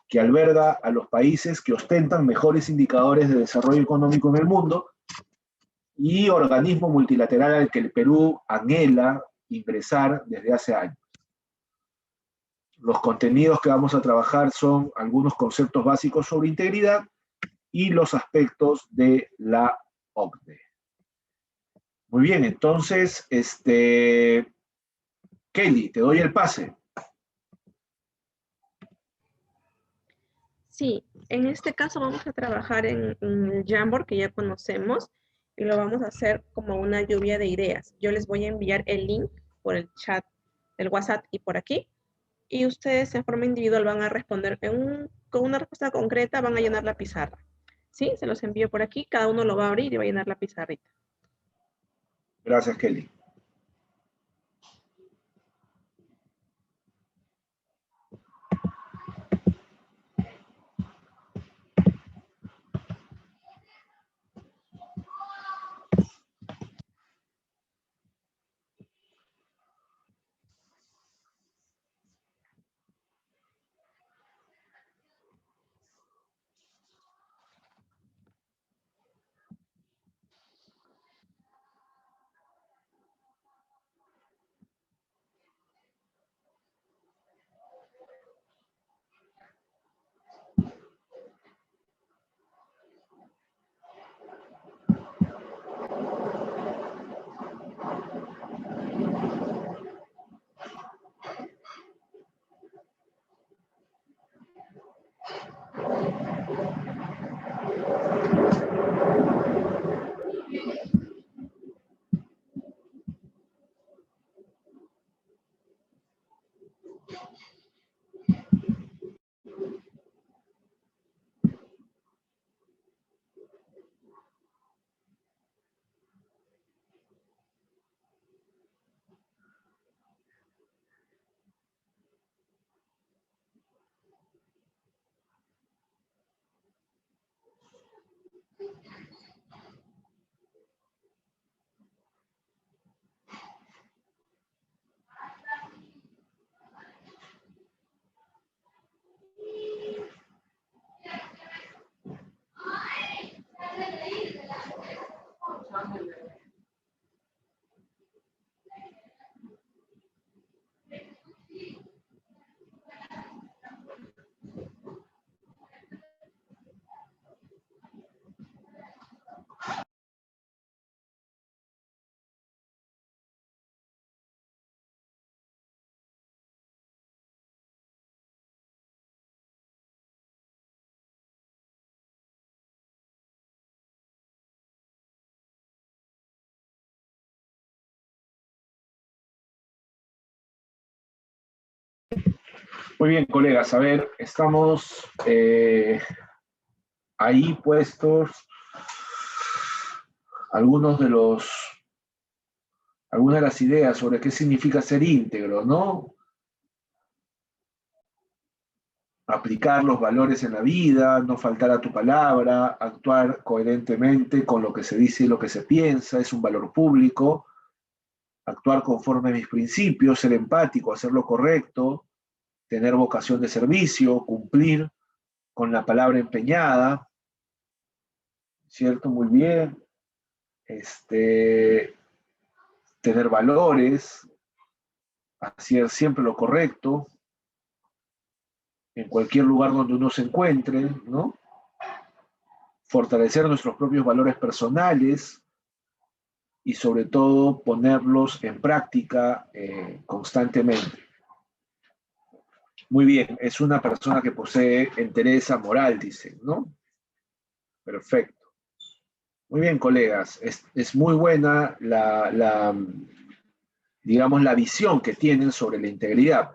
que alberga a los países que ostentan mejores indicadores de desarrollo económico en el mundo y organismo multilateral al que el Perú anhela ingresar desde hace años. Los contenidos que vamos a trabajar son algunos conceptos básicos sobre integridad y los aspectos de la OCDE. Muy bien, entonces, Kelly, te doy el pase. Sí, en este caso vamos a trabajar en el Jamboard que ya conocemos y lo vamos a hacer como una lluvia de ideas. Yo les voy a enviar el link por el chat del WhatsApp y por aquí. Y ustedes en forma individual van a responder con una respuesta concreta, van a llenar la pizarra. ¿Sí? Se los envío por aquí, cada uno lo va a abrir y va a llenar la pizarrita. Gracias, Kelly. Muy bien, colegas, a ver, estamos ahí puestos algunas de las ideas sobre qué significa ser íntegro, ¿no? Aplicar los valores en la vida, no faltar a tu palabra, actuar coherentemente con lo que se dice y lo que se piensa, es un valor público, actuar conforme a mis principios, ser empático, hacer lo correcto, tener vocación de servicio, cumplir con la palabra empeñada, ¿cierto? Muy bien. Tener valores, hacer siempre lo correcto, en cualquier lugar donde uno se encuentre, ¿no? Fortalecer nuestros propios valores personales y sobre todo ponerlos en práctica constantemente. Muy bien, es una persona que posee entereza moral, dicen, ¿no? Perfecto. Muy bien, colegas. Es muy buena digamos, la visión que tienen sobre la integridad.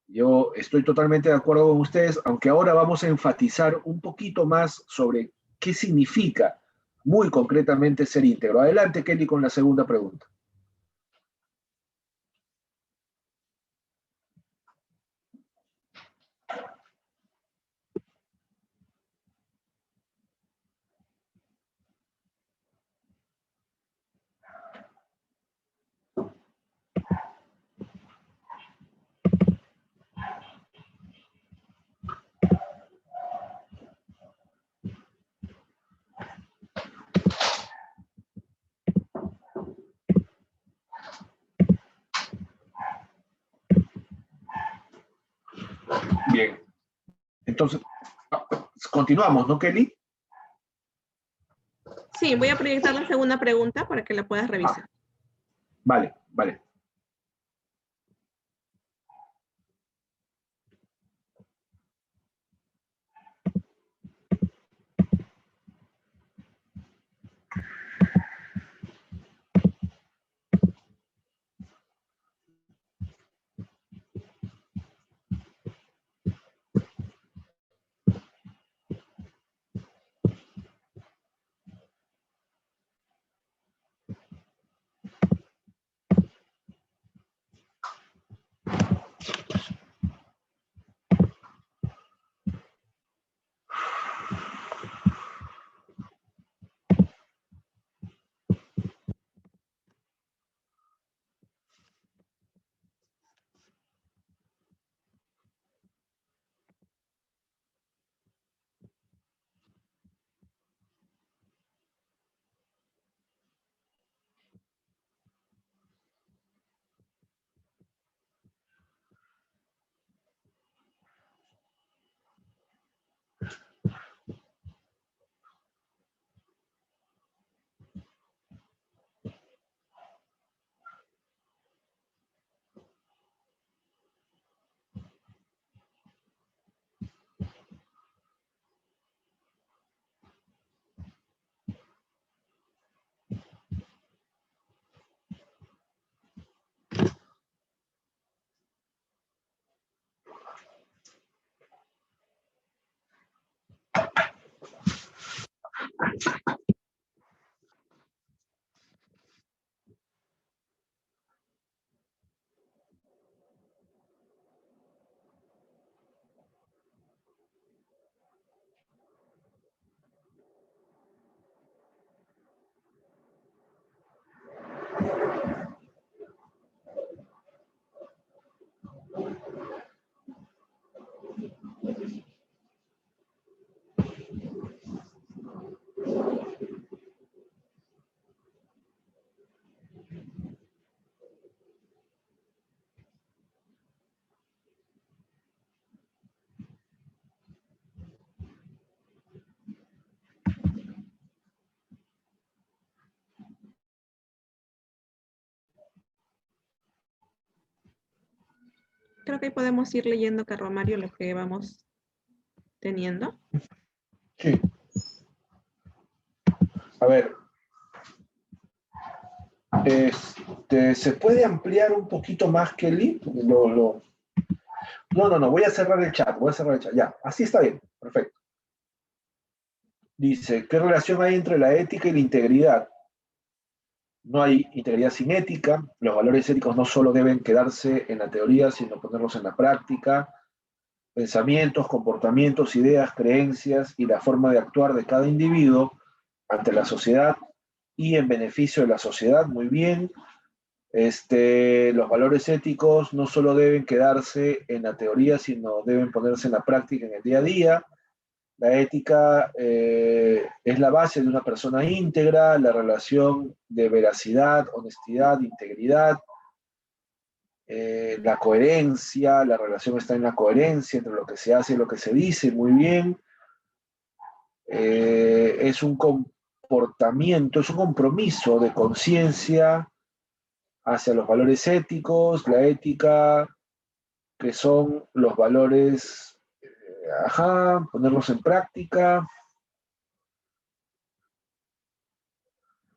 Yo estoy totalmente de acuerdo con ustedes, aunque ahora vamos a enfatizar un poquito más sobre qué significa muy concretamente ser íntegro. Adelante, Kelly, con la segunda pregunta. Bien. Entonces, continuamos, ¿no, Kelly? Sí, voy a proyectar la segunda pregunta para que la puedas revisar. Vale, vale. Creo que ahí podemos ir leyendo, Carlos Mario, lo que vamos teniendo. Sí. A ver. ¿Se puede ampliar un poquito más, Kelly? No, voy a cerrar el chat, Ya, así está bien, perfecto. Dice, ¿qué relación hay entre la ética y la integridad? No hay integridad sin ética, los valores éticos no solo deben quedarse en la teoría, sino ponerlos en la práctica. Pensamientos, comportamientos, ideas, creencias y la forma de actuar de cada individuo ante la sociedad y en beneficio de la sociedad, muy bien. Los valores éticos no solo deben quedarse en la teoría, sino deben ponerse en la práctica en el día a día. La ética es la base de una persona íntegra, la relación de veracidad, honestidad, integridad, la coherencia, la relación está en la coherencia entre lo que se hace y lo que se dice, muy bien. Es un comportamiento, es un compromiso de conciencia hacia los valores éticos, la ética, que son los valores, ponerlos en práctica.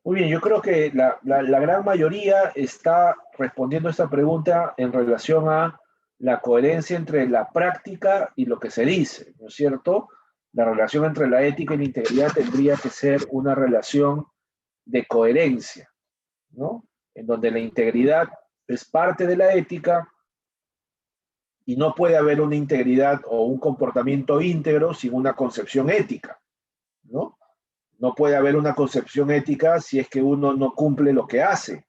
Muy bien, yo creo que la gran mayoría está respondiendo a esta pregunta en relación a la coherencia entre la práctica y lo que se dice, ¿no es cierto? La relación entre la ética y la integridad tendría que ser una relación de coherencia, ¿no? En donde la integridad es parte de la ética y no puede haber una integridad o un comportamiento íntegro sin una concepción ética, ¿no? No puede haber una concepción ética si es que uno no cumple lo que hace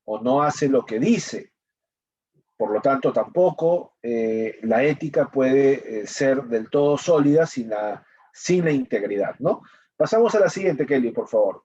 o no hace lo que dice. Por lo tanto, tampoco la ética puede ser del todo sólida sin la integridad, ¿no? Pasamos a la siguiente, Kelly, por favor.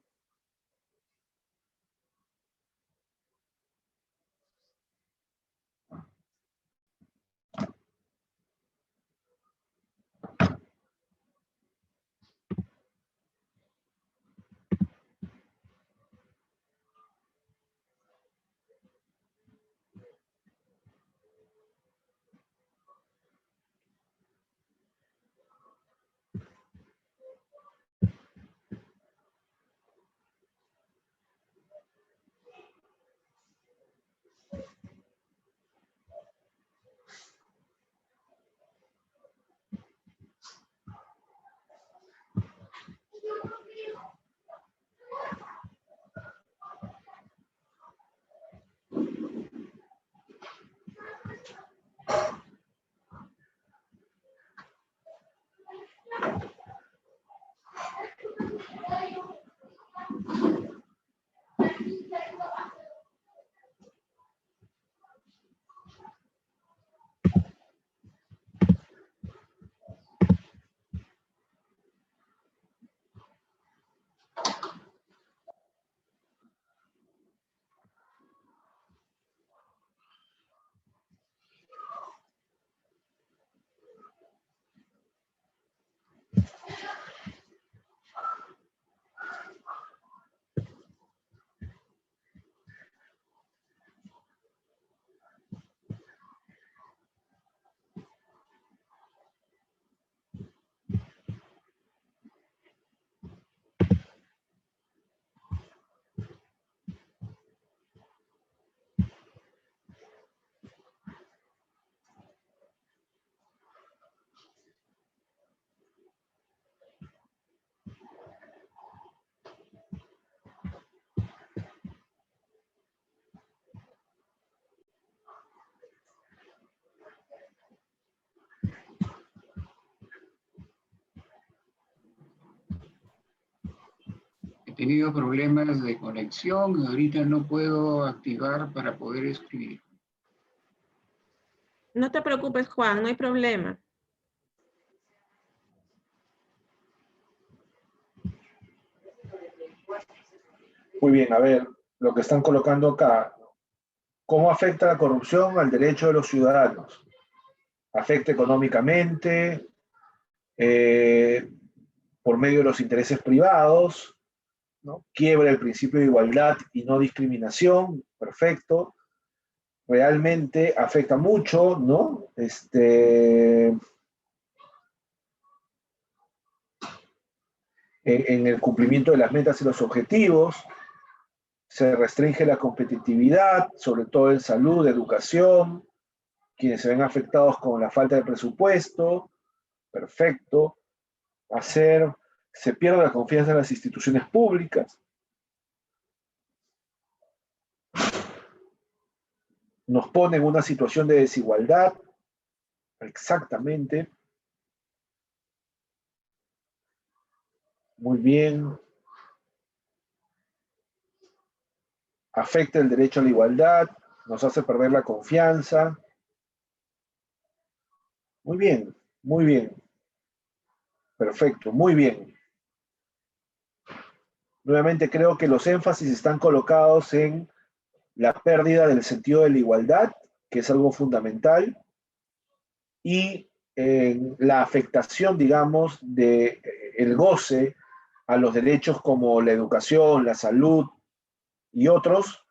tenido problemas de conexión, ahorita no puedo activar para poder escribir. No te preocupes, Juan, no hay problema. Muy bien, a ver, lo que están colocando acá. ¿Cómo afecta la corrupción al derecho de los ciudadanos? Afecta económicamente, por medio de los intereses privados, ¿no? Quiebra el principio de igualdad y no discriminación, perfecto. Realmente afecta mucho, ¿no? En el cumplimiento de las metas y los objetivos, se restringe la competitividad, sobre todo en salud, educación, quienes se ven afectados con la falta de presupuesto, perfecto. Se pierde la confianza en las instituciones públicas. Nos pone en una situación de desigualdad, exactamente. Muy bien. Afecta el derecho a la igualdad, nos hace perder la confianza. Muy bien, muy bien. Perfecto, muy bien. Nuevamente creo que los énfasis están colocados en la pérdida del sentido de la igualdad, que es algo fundamental, y en la afectación, digamos, de el goce a los derechos como la educación, la salud y otros,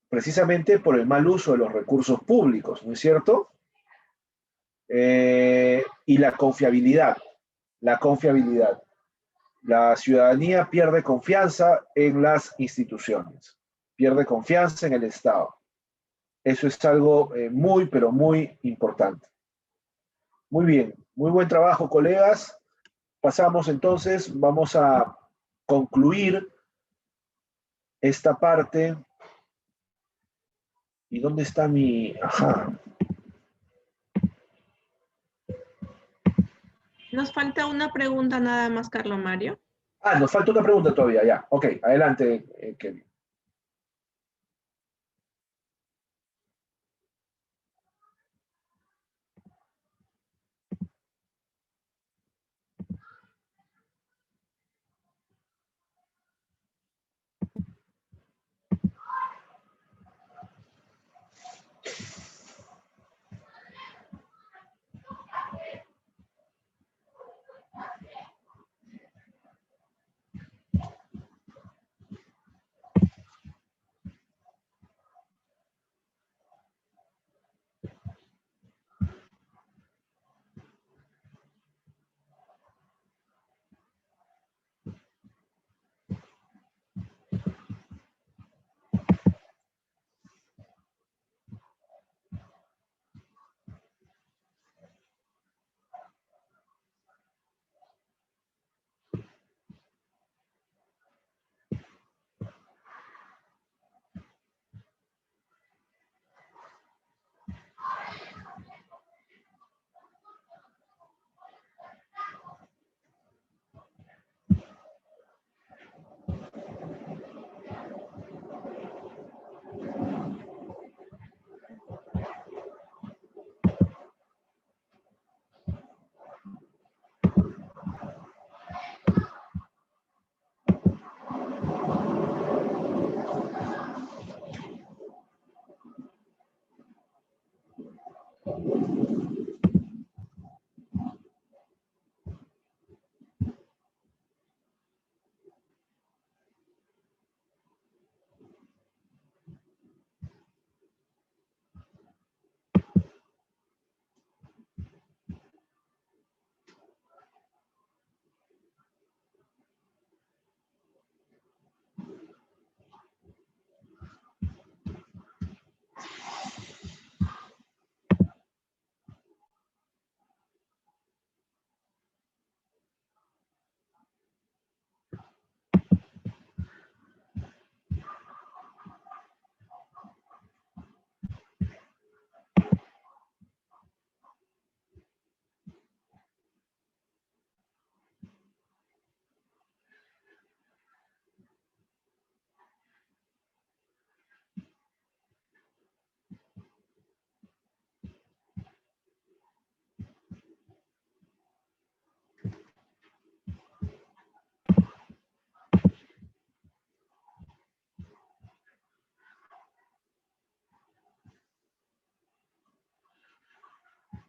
precisamente por el mal uso de los recursos públicos, ¿no es cierto? Y la confiabilidad, la confiabilidad. La ciudadanía pierde confianza en las instituciones, pierde confianza en el Estado. Eso es algo muy, pero muy importante. Muy bien, muy buen trabajo, colegas. Pasamos entonces, vamos a concluir esta parte. ¿Y dónde está mi...? Ajá. Nos falta una pregunta nada más, Carlos Mario. Ah, nos falta una pregunta todavía, ya. Ok, adelante, Kevin.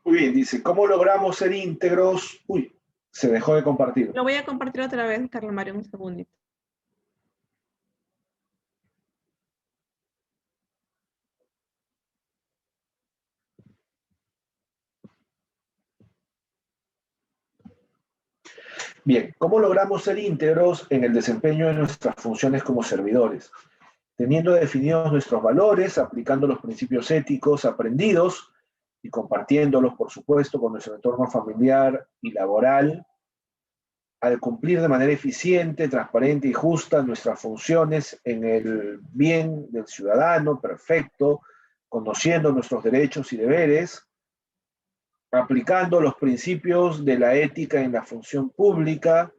Muy bien, dice, ¿cómo logramos ser íntegros? Uy, se dejó de compartir. Lo voy a compartir otra vez, Carlos Mario, un segundito. Bien, ¿cómo logramos ser íntegros en el desempeño de nuestras funciones como servidores? Teniendo definidos nuestros valores, aplicando los principios éticos aprendidos y compartiéndolos, por supuesto, con nuestro entorno familiar y laboral, al cumplir de manera eficiente, transparente y justa nuestras funciones en el bien del ciudadano, perfecto, conociendo nuestros derechos y deberes, aplicando los principios de la ética en la función pública,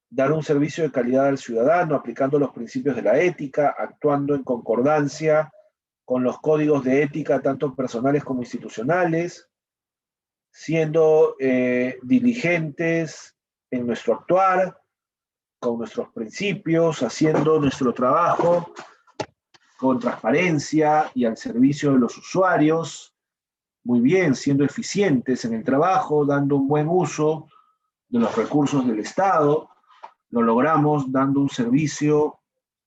dar un servicio de calidad al ciudadano, aplicando los principios de la ética, actuando en concordancia con los códigos de ética, tanto personales como institucionales, siendo diligentes en nuestro actuar, con nuestros principios, haciendo nuestro trabajo con transparencia y al servicio de los usuarios, muy bien, siendo eficientes en el trabajo, dando un buen uso de los recursos del Estado. Lo logramos dando un servicio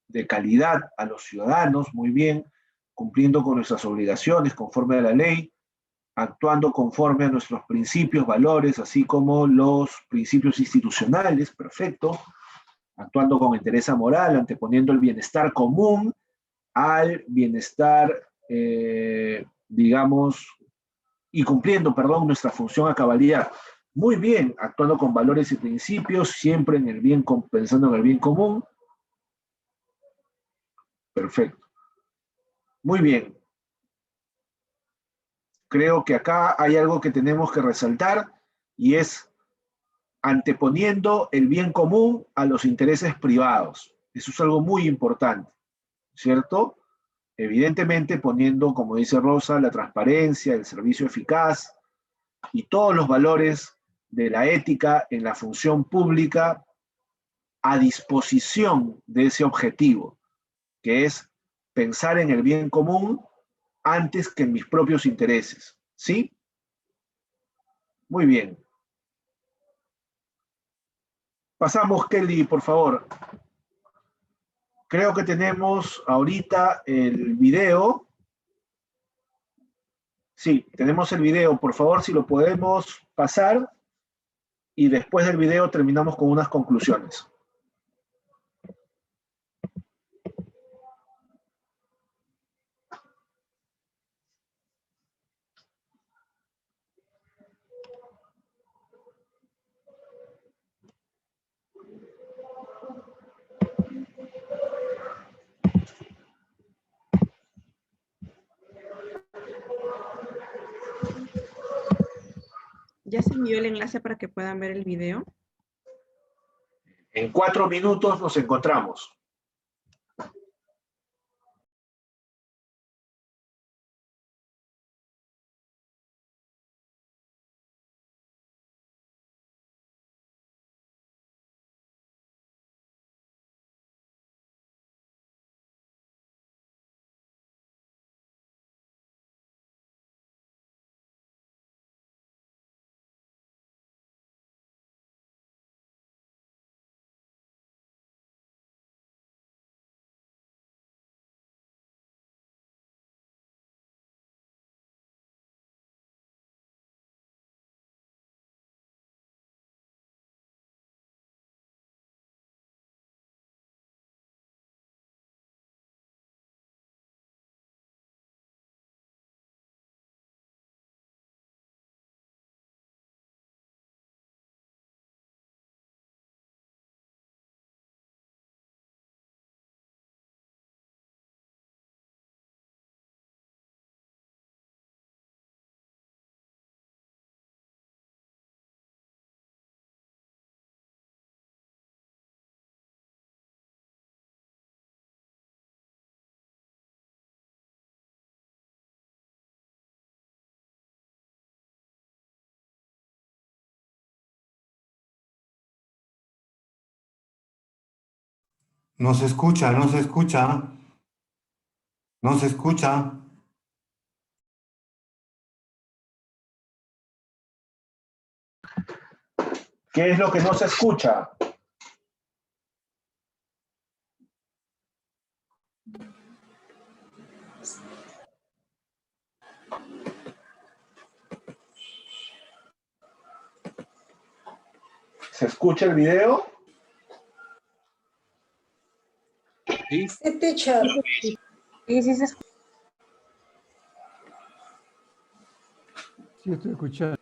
de calidad a los ciudadanos, muy bien, cumpliendo con nuestras obligaciones conforme a la ley, actuando conforme a nuestros principios, valores, así como los principios institucionales, perfecto, actuando con entereza moral, anteponiendo el bienestar común al bienestar, digamos, y cumpliendo, perdón, nuestra función a cabalidad. Muy bien, actuando con valores y principios, siempre en el bien, pensando en el bien común. Perfecto. Muy bien. Creo que acá hay algo que tenemos que resaltar y es anteponiendo el bien común a los intereses privados. Eso es algo muy importante, ¿cierto? Evidentemente poniendo, como dice Rosa, la transparencia, el servicio eficaz y todos los valores de la ética en la función pública a disposición de ese objetivo, que es pensar en el bien común antes que en mis propios intereses. ¿Sí? Muy bien. Pasamos, Kelly, por favor. Creo que tenemos ahorita el video. Sí, tenemos el video. Por favor, si lo podemos pasar. Y después del video terminamos con unas conclusiones. ¿Ya se envió el enlace para que puedan ver el video? En 4 minutos nos encontramos. No se escucha, no se escucha. No se escucha. ¿Qué es lo que no se escucha? ¿Se escucha el video? Sí. Sí, teacher. Sí, sí se escucha. Sí, estoy escuchando.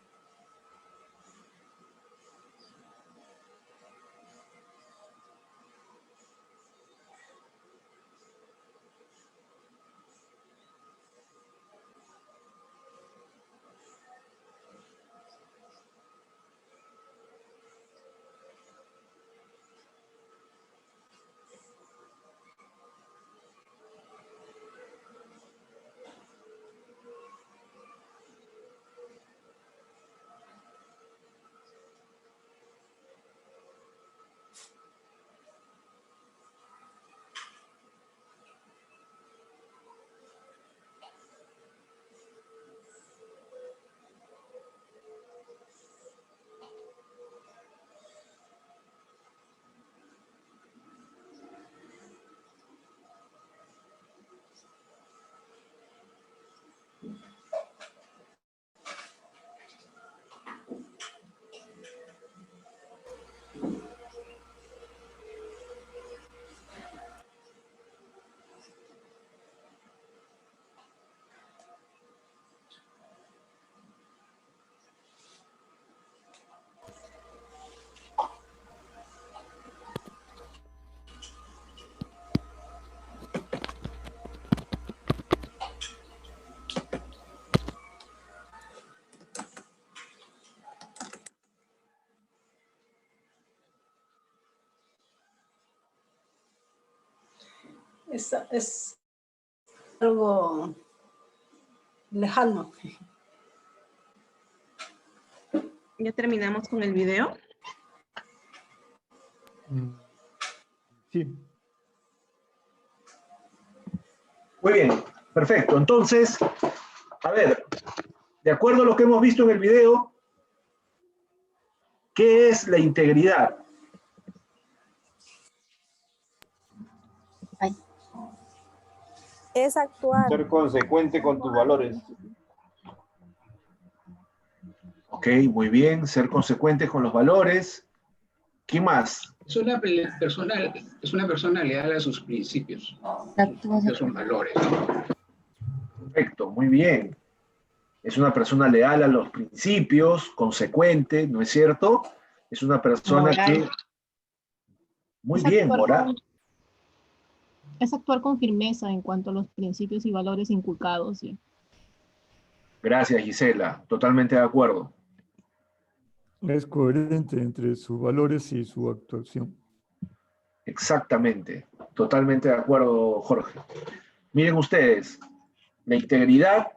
Es algo lejano. ¿Ya terminamos con el video? Sí. Muy bien, perfecto. Entonces, a ver, de acuerdo a lo que hemos visto en el video, ¿qué es la integridad? Es actuar. Ser consecuente con tus valores. Ok, muy bien, ser consecuentes con los valores. ¿Qué más? Es una persona leal a sus principios. Sus principios son valores, ¿no? Perfecto, muy bien. Es una persona leal a los principios, consecuente, ¿no es cierto? Es una persona que... Muy bien, moral. Es actuar con firmeza en cuanto a los principios y valores inculcados. ¿Sí? Gracias, Gisela. Totalmente de acuerdo. Es coherente entre sus valores y su actuación. Exactamente. Totalmente de acuerdo, Jorge. Miren ustedes, la integridad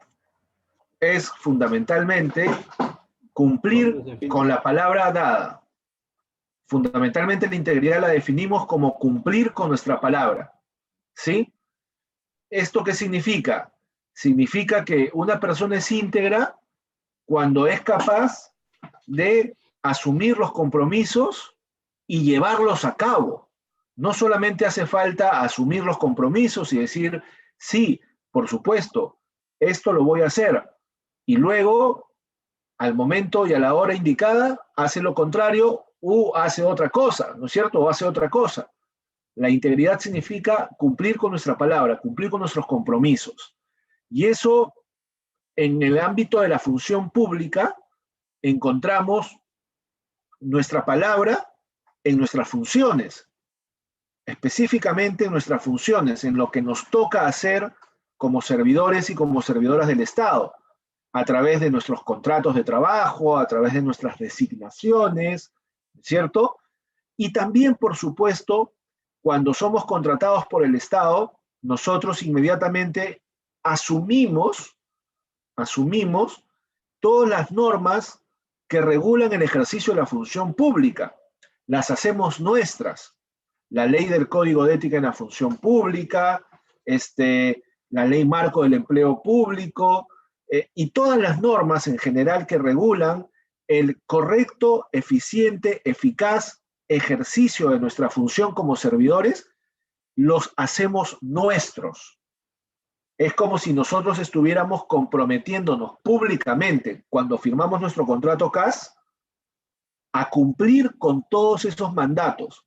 es fundamentalmente cumplir con la palabra dada. Fundamentalmente la integridad la definimos como cumplir con nuestra palabra. ¿Sí? ¿Esto qué significa? Significa que una persona es íntegra cuando es capaz de asumir los compromisos y llevarlos a cabo. No solamente hace falta asumir los compromisos y decir, sí, por supuesto, esto lo voy a hacer. Y luego, al momento y a la hora indicada, hace lo contrario o hace otra cosa, ¿no es cierto? O hace otra cosa. La integridad significa cumplir con nuestra palabra, cumplir con nuestros compromisos. Y eso, en el ámbito de la función pública, encontramos nuestra palabra en nuestras funciones, específicamente en nuestras funciones, en lo que nos toca hacer como servidores y como servidoras del Estado, a través de nuestros contratos de trabajo, a través de nuestras designaciones, ¿cierto? Y también, por supuesto, cuando somos contratados por el Estado, nosotros inmediatamente asumimos todas las normas que regulan el ejercicio de la función pública. Las hacemos nuestras. La ley del Código de Ética en la Función Pública, la ley marco del empleo público, y todas las normas en general que regulan el correcto, eficiente, eficaz ejercicio de nuestra función como servidores, los hacemos nuestros. Es como si nosotros estuviéramos comprometiéndonos públicamente cuando firmamos nuestro contrato CAS a cumplir con todos esos mandatos.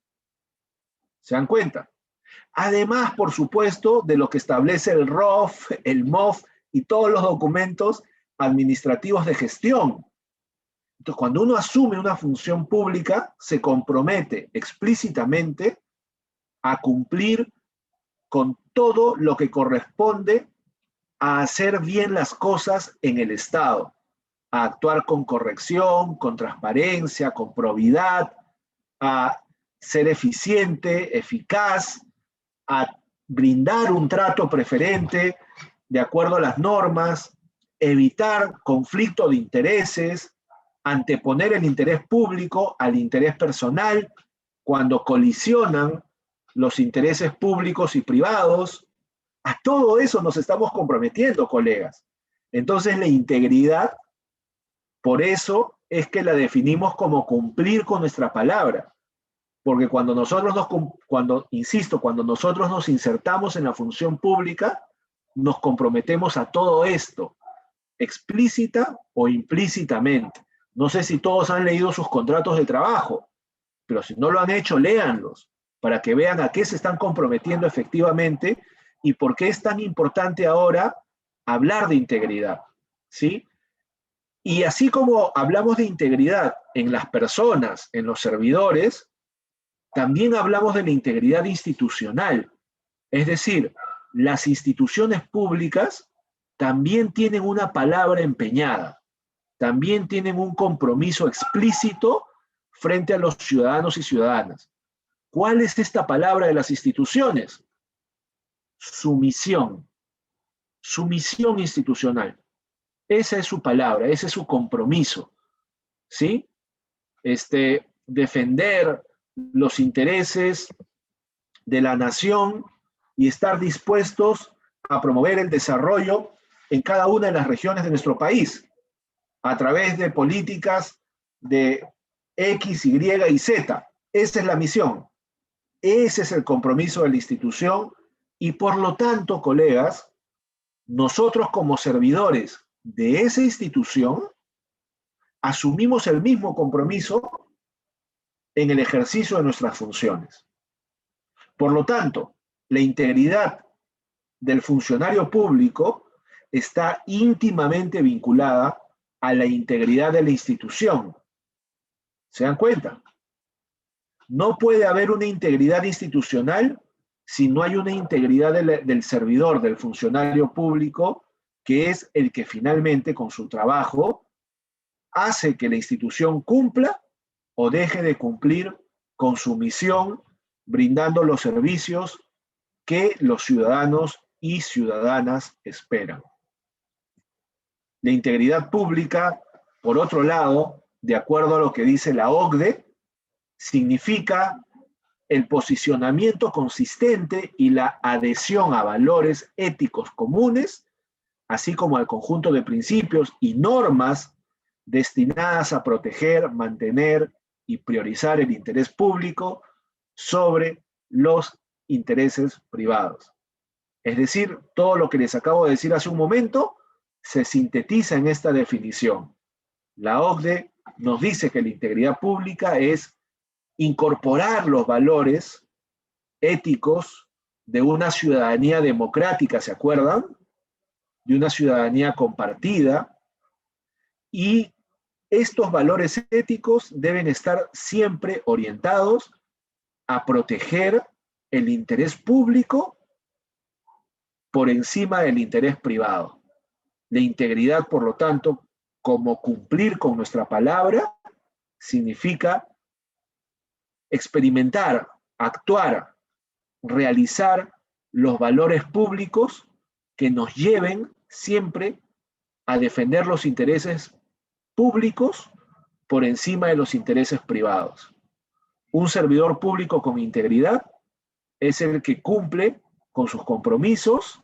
¿Se dan cuenta? Además, por supuesto, de lo que establece el ROF, el MOF y todos los documentos administrativos de gestión. Entonces, cuando uno asume una función pública, se compromete explícitamente a cumplir con todo lo que corresponde a hacer bien las cosas en el Estado, a actuar con corrección, con transparencia, con probidad, a ser eficiente, eficaz, a brindar un trato preferente de acuerdo a las normas, evitar conflicto de intereses, anteponer el interés público al interés personal cuando colisionan los intereses públicos y privados. A todo eso nos estamos comprometiendo, colegas. Entonces, la integridad, por eso es que la definimos como cumplir con nuestra palabra. Porque cuando nosotros nos insertamos en la función pública, nos comprometemos a todo esto, explícita o implícitamente. No sé si todos han leído sus contratos de trabajo, pero si no lo han hecho, léanlos, para que vean a qué se están comprometiendo efectivamente y por qué es tan importante ahora hablar de integridad, ¿sí? Y así como hablamos de integridad en las personas, en los servidores, también hablamos de la integridad institucional. Es decir, las instituciones públicas también tienen una palabra empeñada, también tienen un compromiso explícito frente a los ciudadanos y ciudadanas. ¿Cuál es esta palabra de las instituciones? Sumisión. Sumisión institucional. Esa es su palabra, ese es su compromiso. ¿Sí? Defender los intereses de la nación y estar dispuestos a promover el desarrollo en cada una de las regiones de nuestro país a través de políticas de X, Y y Z. Esa es la misión. Ese es el compromiso de la institución y por lo tanto, colegas, nosotros como servidores de esa institución asumimos el mismo compromiso en el ejercicio de nuestras funciones. Por lo tanto, la integridad del funcionario público está íntimamente vinculada a la integridad de la institución. ¿Se dan cuenta? No puede haber una integridad institucional si no hay una integridad del servidor, del funcionario público, que es el que finalmente con su trabajo hace que la institución cumpla o deje de cumplir con su misión, brindando los servicios que los ciudadanos y ciudadanas esperan. La integridad pública, por otro lado, de acuerdo a lo que dice la OCDE, significa el posicionamiento consistente y la adhesión a valores éticos comunes, así como al conjunto de principios y normas destinadas a proteger, mantener y priorizar el interés público sobre los intereses privados. Es decir, todo lo que les acabo de decir hace un momento se sintetiza en esta definición. La OCDE nos dice que la integridad pública es incorporar los valores éticos de una ciudadanía democrática, ¿se acuerdan? De una ciudadanía compartida, y estos valores éticos deben estar siempre orientados a proteger el interés público por encima del interés privado. La integridad, por lo tanto, como cumplir con nuestra palabra, significa experimentar, actuar, realizar los valores públicos que nos lleven siempre a defender los intereses públicos por encima de los intereses privados. Un servidor público con integridad es el que cumple con sus compromisos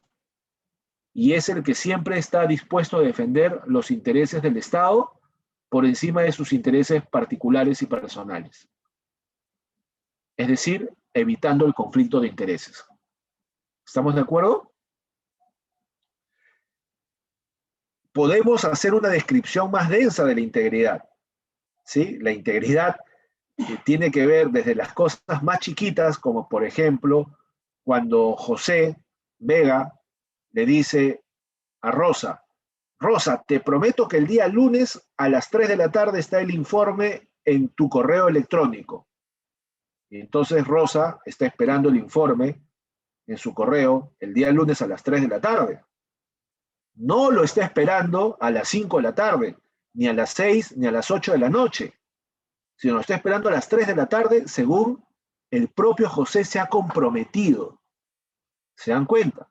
y es el que siempre está dispuesto a defender los intereses del Estado por encima de sus intereses particulares y personales. Es decir, evitando el conflicto de intereses. ¿Estamos de acuerdo? Podemos hacer una descripción más densa de la integridad. ¿Sí? La integridad tiene que ver desde las cosas más chiquitas, como por ejemplo, cuando José Vega le dice a Rosa, Rosa, te prometo que el día lunes a las 3 de la tarde está el informe en tu correo electrónico. Y entonces Rosa está esperando el informe en su correo el día lunes a las 3 de la tarde. No lo está esperando a las 5 de la tarde, ni a las 6, ni a las 8 de la noche, sino lo está esperando a las 3 de la tarde según el propio José se ha comprometido. ¿Se dan cuenta?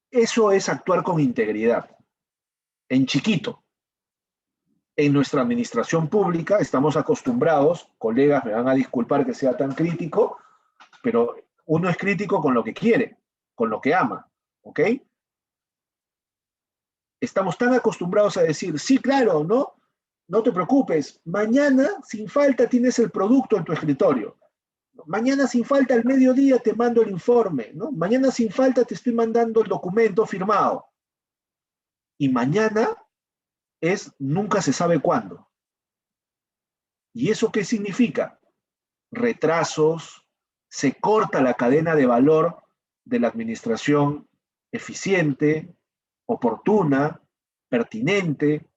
Eso es actuar con integridad. En chiquito. En nuestra administración pública estamos acostumbrados, colegas me van a disculpar que sea tan crítico, pero uno es crítico con lo que quiere, con lo que ama, ¿ok? Estamos tan acostumbrados a decir, sí, claro, ¿no? No te preocupes, mañana sin falta tienes el producto en tu escritorio. Mañana sin falta al mediodía te mando el informe, ¿no? Mañana sin falta te estoy mandando el documento firmado. Y mañana es nunca se sabe cuándo. ¿Y eso qué significa? Retrasos, se corta la cadena de valor de la administración eficiente, oportuna, pertinente,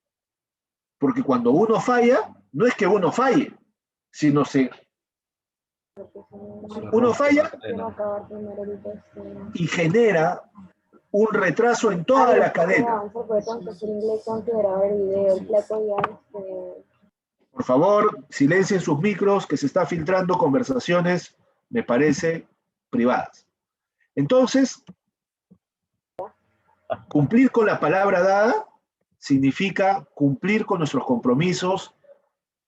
porque cuando uno falla, no es que uno falle, sino uno falla y genera un retraso en toda la cadena. Por favor, silencien sus micros, que se está filtrando conversaciones, me parece, privadas. Entonces, cumplir con la palabra dada significa cumplir con nuestros compromisos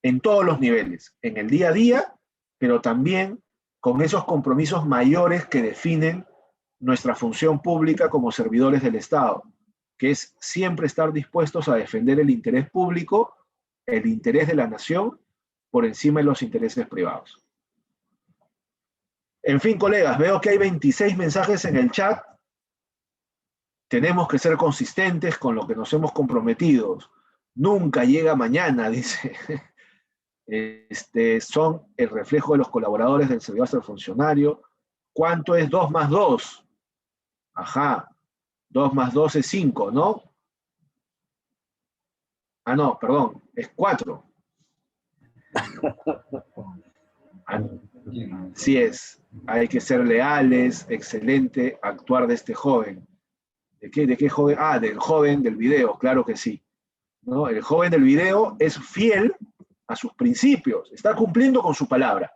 en todos los niveles, en el día a día, pero también con esos compromisos mayores que definen nuestra función pública como servidores del Estado, que es siempre estar dispuestos a defender el interés público, el interés de la nación, por encima de los intereses privados. En fin, colegas, veo que hay 26 mensajes en el chat. Tenemos que ser consistentes con lo que nos hemos comprometido. Nunca llega mañana, dice. Son el reflejo de los colaboradores del servidor hasta el funcionario. ¿Cuánto es 2 más 2? Ajá, 2 más 2 es 5, ¿no? Ah, no, perdón, es 4. Sí es, hay que ser leales, excelente actuar de este joven. ¿De qué joven? Ah, del joven del video, claro que sí. ¿No? El joven del video es fiel a sus principios, está cumpliendo con su palabra.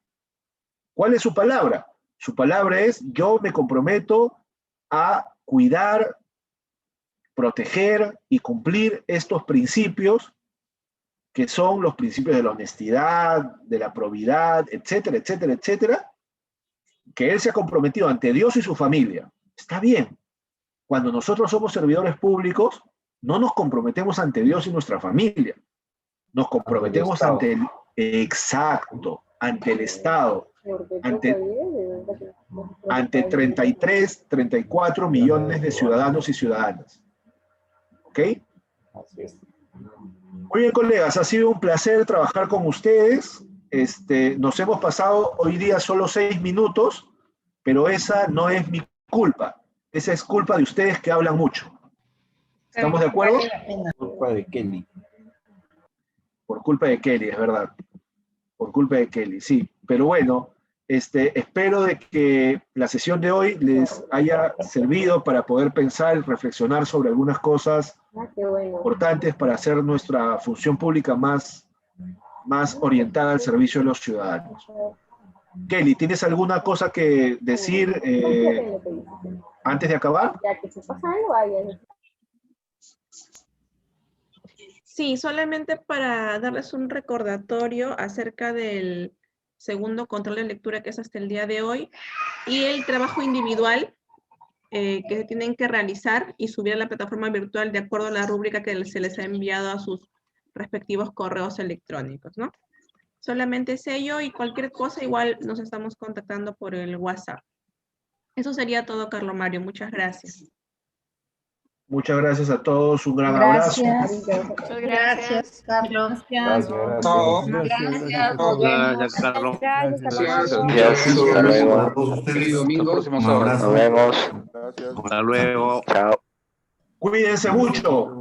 ¿Cuál es su palabra? Su palabra es, yo me comprometo a cuidar, proteger y cumplir estos principios que son los principios de la honestidad, de la probidad, etcétera, etcétera, etcétera, que él se ha comprometido ante Dios y su familia. Está bien. Cuando nosotros somos servidores públicos, no nos comprometemos ante Dios y nuestra familia. Nos comprometemos ante el... Exacto, ante el Estado. Ante 33, 34 millones de ciudadanos y ciudadanas. ¿Ok? Así es. Muy bien, colegas, ha sido un placer trabajar con ustedes. Nos hemos pasado hoy día solo 6 minutos, pero esa no es mi culpa. Esa es culpa de ustedes que hablan mucho. ¿Estamos de acuerdo? Por culpa de Kelly. Por culpa de Kelly, es verdad. Por culpa de Kelly, sí. Pero bueno, espero de que la sesión de hoy les haya servido para poder pensar y reflexionar sobre algunas cosas importantes para hacer nuestra función pública más orientada al servicio de los ciudadanos. Kelly, ¿tienes alguna cosa que decir antes de acabar? Sí, solamente para darles un recordatorio acerca del segundo control de lectura que es hasta el día de hoy y el trabajo individual que se tienen que realizar y subir a la plataforma virtual de acuerdo a la rúbrica que se les ha enviado a sus respectivos correos electrónicos, ¿no? Solamente es ello, y cualquier cosa igual nos estamos contactando por el WhatsApp. Eso sería todo, Carlos Mario. Muchas gracias. Muchas gracias a todos, un gran abrazo. Muchas gracias, Carlos. Gracias. Gracias, Carlos. Hasta luego. Feliz domingo. Nos vemos. Gracias. Hasta luego. Cuídense mucho.